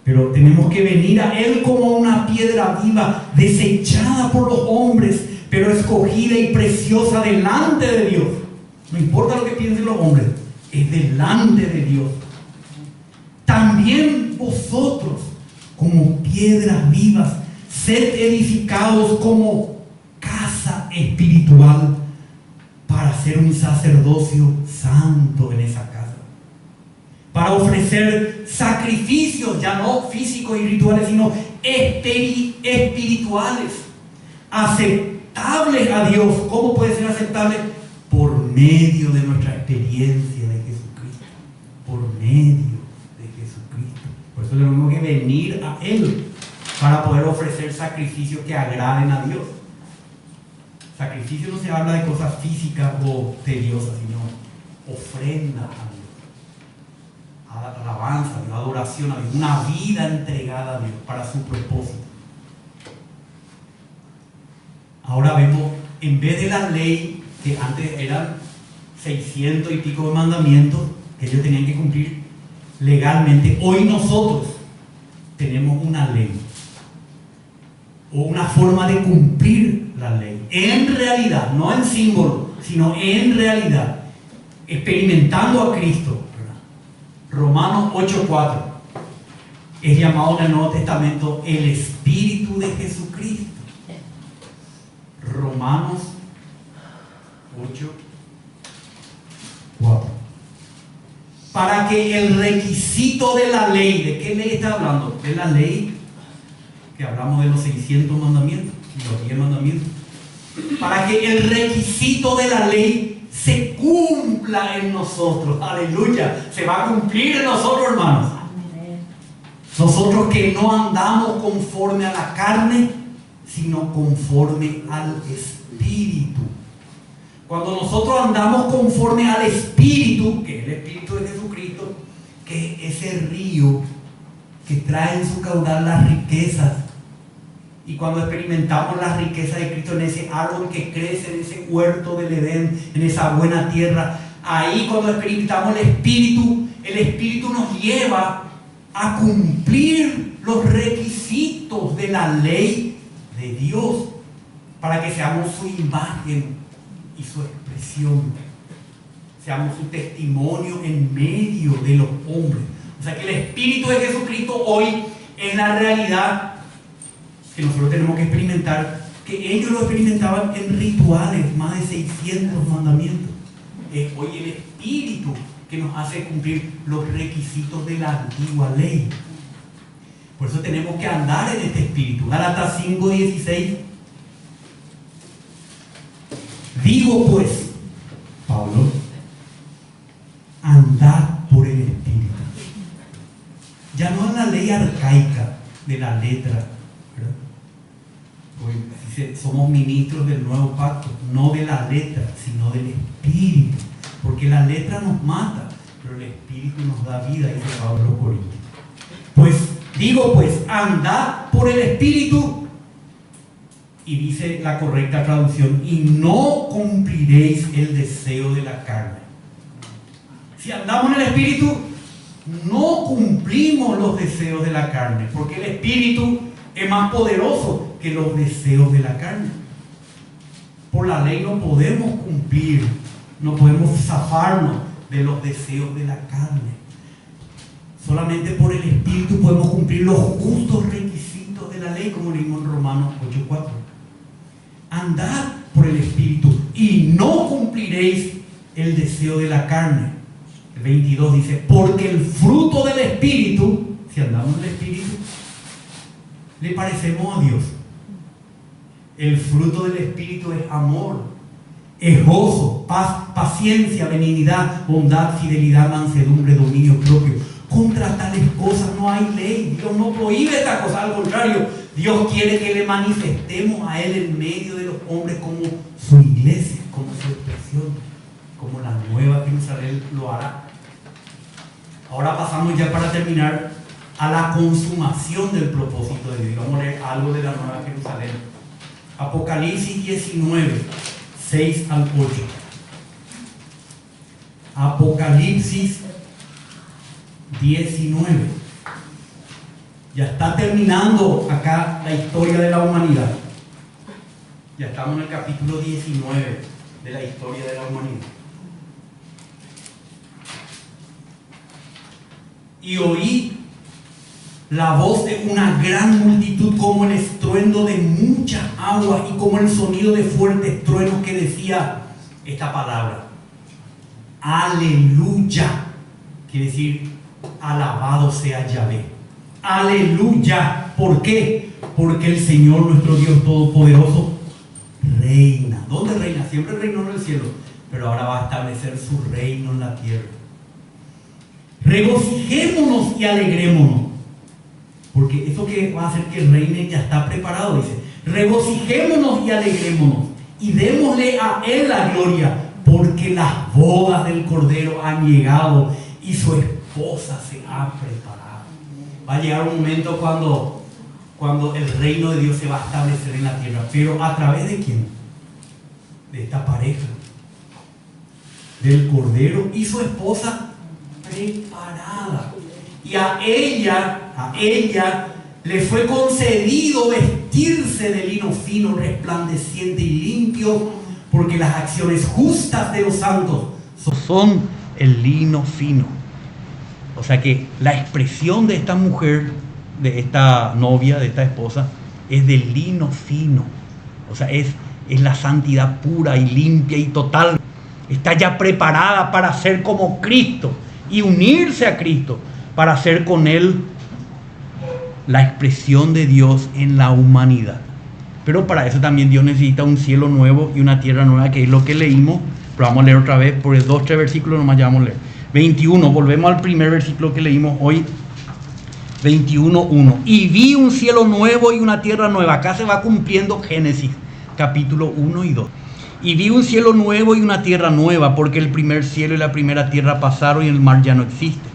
Pero tenemos que venir a Él como una piedra viva, desechada por los hombres, pero escogida y preciosa delante de Dios. No importa lo que piensen los hombres, es delante de Dios. También vosotros, como piedras vivas, sed edificados como casa espiritual para ser un sacerdocio santo en esa casa, para ofrecer sacrificios, ya no físicos y rituales, sino espirituales, aceptables a Dios. ¿Cómo puede ser aceptable? Por medio de nuestra experiencia de Jesucristo, por medio de Jesucristo. Por eso tenemos que venir a Él para poder ofrecer sacrificios que agraden a Dios. Sacrificio no se habla de cosas físicas o tediosas, sino ofrenda a Dios, alabanza a Dios, adoración a Dios, una vida entregada a Dios para su propósito. Ahora vemos, en vez de la ley, que antes eran 600 y pico de mandamientos que ellos tenían que cumplir legalmente, hoy nosotros tenemos una ley o una forma de cumplir la ley, en realidad, no en símbolo, sino en realidad, experimentando a Cristo. Romanos 8:4 es llamado en el Nuevo Testamento el Espíritu de Jesucristo. Romanos 8:4. Para que el requisito de la ley, ¿de qué ley está hablando? De la ley que hablamos de los 600 mandamientos y los 10 mandamientos. Para que el requisito de la ley se cumpla en nosotros. Aleluya. Se va a cumplir en nosotros, hermanos. Nosotros que no andamos conforme a la carne, sino conforme al Espíritu. Cuando nosotros andamos conforme al Espíritu, que es el Espíritu de Jesucristo, que es ese río que trae en su caudal las riquezas, y cuando experimentamos las riquezas de Cristo en ese árbol que crece, en ese huerto del Edén, en esa buena tierra, ahí cuando experimentamos el Espíritu nos lleva a cumplir los requisitos de la ley de Dios, para que seamos su imagen y su expresión, seamos su testimonio en medio de los hombres. O sea que el Espíritu de Jesucristo hoy es la realidad que nosotros tenemos que experimentar, que ellos lo experimentaban en rituales, más de 600 mandamientos. Es hoy el Espíritu que nos hace cumplir los requisitos de la antigua ley. Por eso tenemos que andar en este Espíritu. Gálatas 5:16. Digo pues, Pablo, andad por el Espíritu. Ya no es la ley arcaica de la letra, ¿verdad? Hoy dice, somos ministros del nuevo pacto, no de la letra, sino del Espíritu. Porque la letra nos mata, pero el Espíritu nos da vida, dice Pablo a los Corintios. Pues, digo pues, andad por el Espíritu. Y dice la correcta traducción, y no cumpliréis el deseo de la carne. Si andamos en el Espíritu, no cumplimos los deseos de la carne, porque el Espíritu es más poderoso que los deseos de la carne. Por la ley no podemos cumplir, no podemos zafarnos de los deseos de la carne. Solamente por el Espíritu podemos cumplir los justos requisitos de la ley, como leímos en Romanos 8:4. Andad por el Espíritu y no cumpliréis el deseo de la carne. El 22 dice, porque el fruto del Espíritu, si andamos en el Espíritu, le parecemos a Dios. El fruto del Espíritu es amor, es gozo, paz, paciencia, benignidad, bondad, fidelidad, mansedumbre, dominio propio. Contra tales cosas no hay ley. Dios no prohíbe esta cosa, al contrario, Dios quiere que le manifestemos a Él en medio de los hombres como su iglesia, como su expresión, como la Jerusalén lo hará. Ahora pasamos ya para terminar a la consumación del propósito de Dios. Vamos a leer algo de la Nueva Jerusalén. Apocalipsis 19, 6 al 8. Apocalipsis 19. Ya está terminando acá la historia de la humanidad. Ya estamos en el capítulo 19 de la historia de la humanidad. Y oí la voz de una gran multitud como el estruendo de muchas aguas y como el sonido de fuertes truenos que decía esta palabra: aleluya. Quiere decir, alabado sea Yahvé. Aleluya. ¿Por qué? Porque el Señor nuestro Dios Todopoderoso reina. ¿Dónde reina? Siempre reinó en el cielo, pero ahora va a establecer su reino en la tierra. Regocijémonos y alegrémonos, porque eso que va a hacer que reine ya está preparado. Dice: regocijémonos y alegrémonos y démosle a Él la gloria, porque las bodas del Cordero han llegado y su esposa se ha preparado. Va a llegar un momento cuando el reino de Dios se va a establecer en la tierra. ¿Pero a través de quién? De esta pareja, del Cordero y su esposa preparada. Y a ella le fue concedido vestirse de lino fino, resplandeciente y limpio, porque las acciones justas de los santos son el lino fino. O sea que la expresión de esta mujer, de esta novia, de esta esposa, es de lino fino. O sea, es la santidad pura y limpia y total. Está ya preparada para ser como Cristo y unirse a Cristo, para hacer con Él la expresión de Dios en la humanidad. Pero para eso también Dios necesita un cielo nuevo y una tierra nueva, que es lo que leímos. Pero vamos a leer otra vez, por 2 o 3 versículos nomás ya vamos a leer. 21, volvemos al primer versículo que leímos hoy. 21:1. Y vi un cielo nuevo y una tierra nueva. Acá se va cumpliendo Génesis, capítulo 1 y 2. Y vi un cielo nuevo y una tierra nueva, porque el primer cielo y la primera tierra pasaron y el mar ya no existe.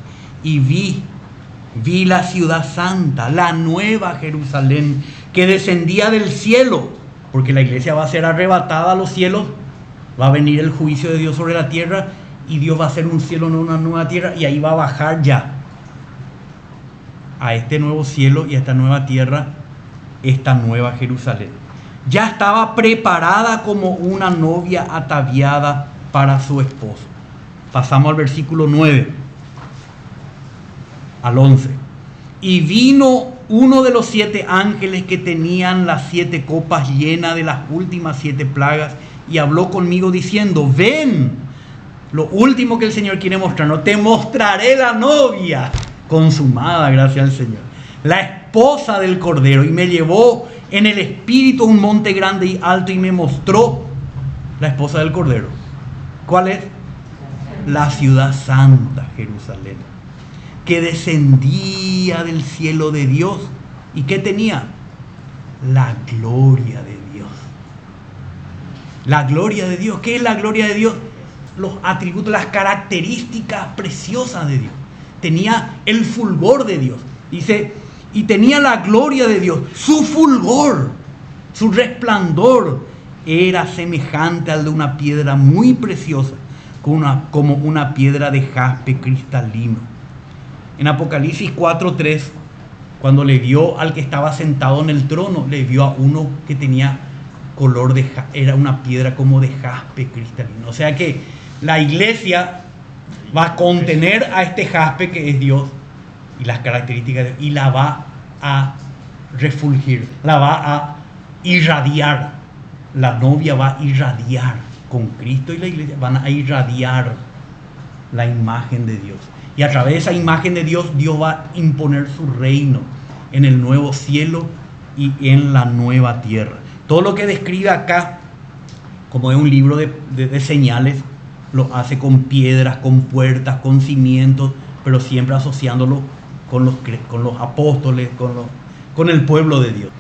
Y vi la ciudad santa, la nueva Jerusalén, que descendía del cielo, porque la iglesia va a ser arrebatada a los cielos, va a venir el juicio de Dios sobre la tierra, y Dios va a hacer un cielo, no una nueva tierra, y ahí va a bajar ya a este nuevo cielo y a esta nueva tierra, esta nueva Jerusalén. Ya estaba preparada como una novia ataviada para su esposo. Pasamos al versículo 9 al 11. Y vino uno de los 7 ángeles que tenían las 7 copas llenas de las últimas 7 plagas, y habló conmigo diciendo: ven, lo último que el Señor quiere mostrarnos, te mostraré la novia consumada, gracias al Señor, la esposa del Cordero. Y me llevó en el espíritu a un monte grande y alto, y me mostró la esposa del Cordero. ¿Cuál es? La ciudad santa, Jerusalén, que descendía del cielo de Dios. ¿Y qué tenía? La gloria de Dios. La gloria de Dios. ¿Qué es la gloria de Dios? Los atributos, las características preciosas de Dios. Tenía el fulgor de Dios. Dice, y tenía la gloria de Dios. Su fulgor, su resplandor era semejante al de una piedra muy preciosa, como una piedra de jaspe cristalino. En Apocalipsis 4:3, cuando le vio al que estaba sentado en el trono, le vio a uno que tenía color de jaspe, era una piedra como de jaspe cristalino. O sea que la iglesia va a contener a este jaspe que es Dios y las características de Dios, y la va a refulgir, la va a irradiar. La novia va a irradiar con Cristo, y la iglesia van a irradiar la imagen de Dios. Y a través de esa imagen de Dios, Dios va a imponer su reino en el nuevo cielo y en la nueva tierra. Todo lo que describe acá, como es un libro de señales, lo hace con piedras, con puertas, con cimientos, pero siempre asociándolo con los apóstoles, con el pueblo de Dios.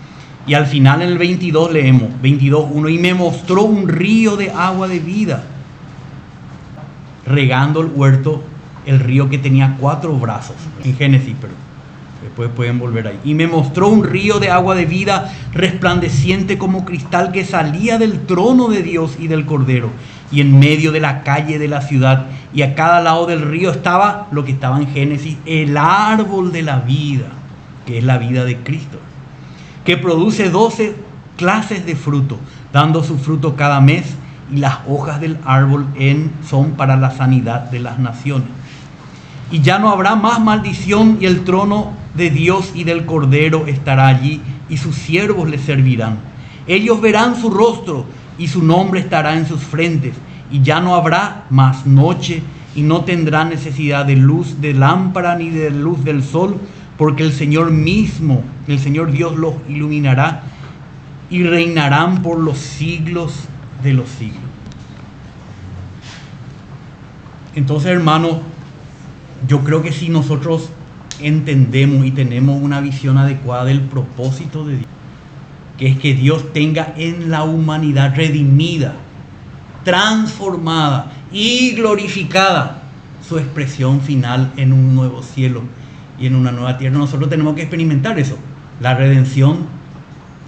Y al final, en el 22 leemos, 22:1, y me mostró un río de agua de vida, regando el huerto, el río que tenía 4 brazos, en Génesis, pero después pueden volver ahí. Y me mostró un río de agua de vida, resplandeciente como cristal, que salía del trono de Dios y del Cordero, y en medio de la calle de la ciudad, y a cada lado del río estaba lo que estaba en Génesis, el árbol de la vida, que es la vida de Cristo, que produce 12 clases de fruto, dando su fruto cada mes, y las hojas del árbol son para la sanidad de las naciones. Y ya no habrá más maldición, y el trono de Dios y del Cordero estará allí, y sus siervos le servirán. Ellos verán su rostro, y su nombre estará en sus frentes, y ya no habrá más noche, y no tendrán necesidad de luz de lámpara ni de luz del sol, porque el Señor mismo, el Señor Dios, los iluminará, y reinarán por los siglos de los siglos. Entonces, hermano, yo creo que si nosotros entendemos y tenemos una visión adecuada del propósito de Dios, que es que Dios tenga en la humanidad redimida, transformada y glorificada su expresión final en un nuevo cielo y en una nueva tierra, nosotros tenemos que experimentar eso: la redención,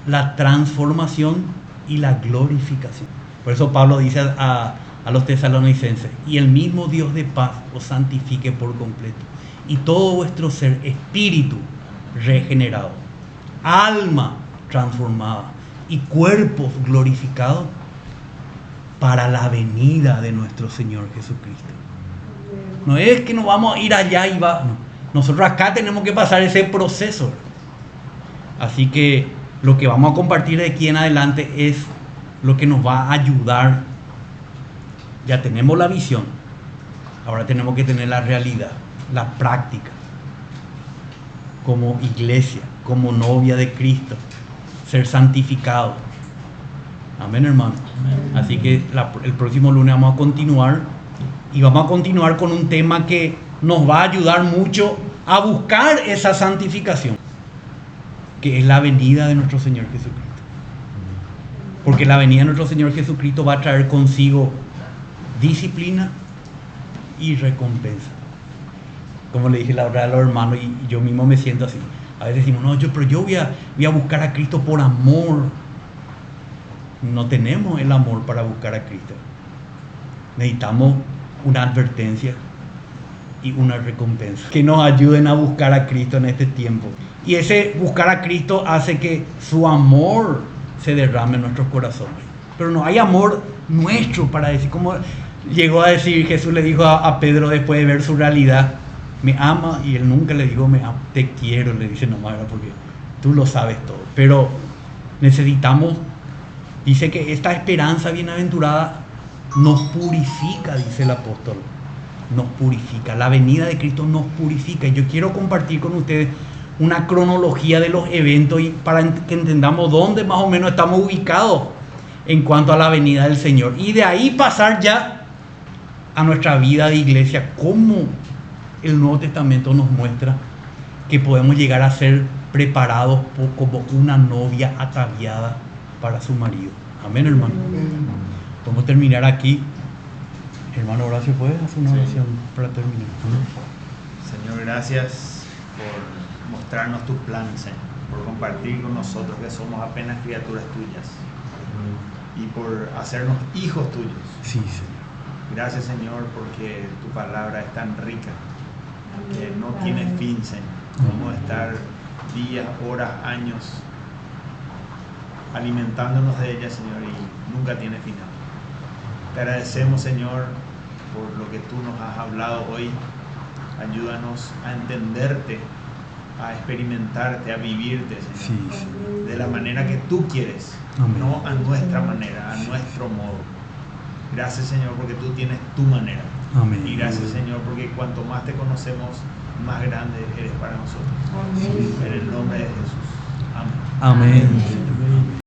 la transformación y la glorificación. Por eso Pablo dice a los tesalonicenses: y el mismo Dios de paz os santifique por completo, y todo vuestro ser, espíritu regenerado, alma transformada y cuerpos glorificados para la venida de nuestro Señor Jesucristo. No es que nos vamos a ir allá y va, no. Nosotros acá tenemos que pasar ese proceso. Así que lo que vamos a compartir de aquí en adelante es lo que nos va a ayudar. Ya tenemos la visión, ahora tenemos que tener la realidad, la práctica, como iglesia, como novia de Cristo, ser santificado. Amén, hermano. Amén. Así que el próximo lunes vamos a continuar, y vamos a continuar con un tema que nos va a ayudar mucho a buscar esa santificación, que es la venida de nuestro Señor Jesucristo. Porque la venida de nuestro Señor Jesucristo va a traer consigo disciplina y recompensa. Como le dije la verdad a los hermanos, y yo mismo me siento así. A veces decimos: no, pero yo voy a buscar a Cristo por amor. No tenemos el amor para buscar a Cristo. Necesitamos una advertencia y una recompensa que nos ayuden a buscar a Cristo en este tiempo. Y ese buscar a Cristo hace que su amor se derrame en nuestros corazones. Pero no hay amor nuestro para decir, como llegó a decir Jesús, le dijo a Pedro después de ver su realidad: me ama. Y él nunca le dijo: me amo, te quiero, le dice nomás, porque tú lo sabes todo. Pero necesitamos, dice que esta esperanza bienaventurada nos purifica, dice el apóstol, nos purifica. La venida de Cristo nos purifica. Y yo quiero compartir con ustedes una cronología de los eventos, y para que entendamos dónde más o menos estamos ubicados en cuanto a la venida del Señor, y de ahí pasar ya a nuestra vida de iglesia, cómo el Nuevo Testamento nos muestra que podemos llegar a ser preparados como una novia ataviada para su marido. Amén, hermano. Podemos terminar aquí. Hermano Horacio, ¿puedes hacer una oración para terminar? Señor, gracias por mostrarnos tu plan, Señor, por compartir con nosotros que somos apenas criaturas tuyas, y por hacernos hijos tuyos. Sí, Señor. Gracias, Señor, porque tu palabra es tan rica que no tiene fin, Señor. Podemos estar días, horas, años alimentándonos de ella, Señor, y nunca tiene final. Te agradecemos, Señor, por lo que tú nos has hablado hoy. Ayúdanos a entenderte, a experimentarte, a vivirte, Señor, Sí, de la manera que tú quieres. Amén. No a nuestra manera, a nuestro modo. Gracias, Señor, porque tú tienes tu manera. Amén. Y gracias, Señor, porque cuanto más te conocemos, más grande eres para nosotros. Amén. En el nombre de Jesús. Amén. Amén.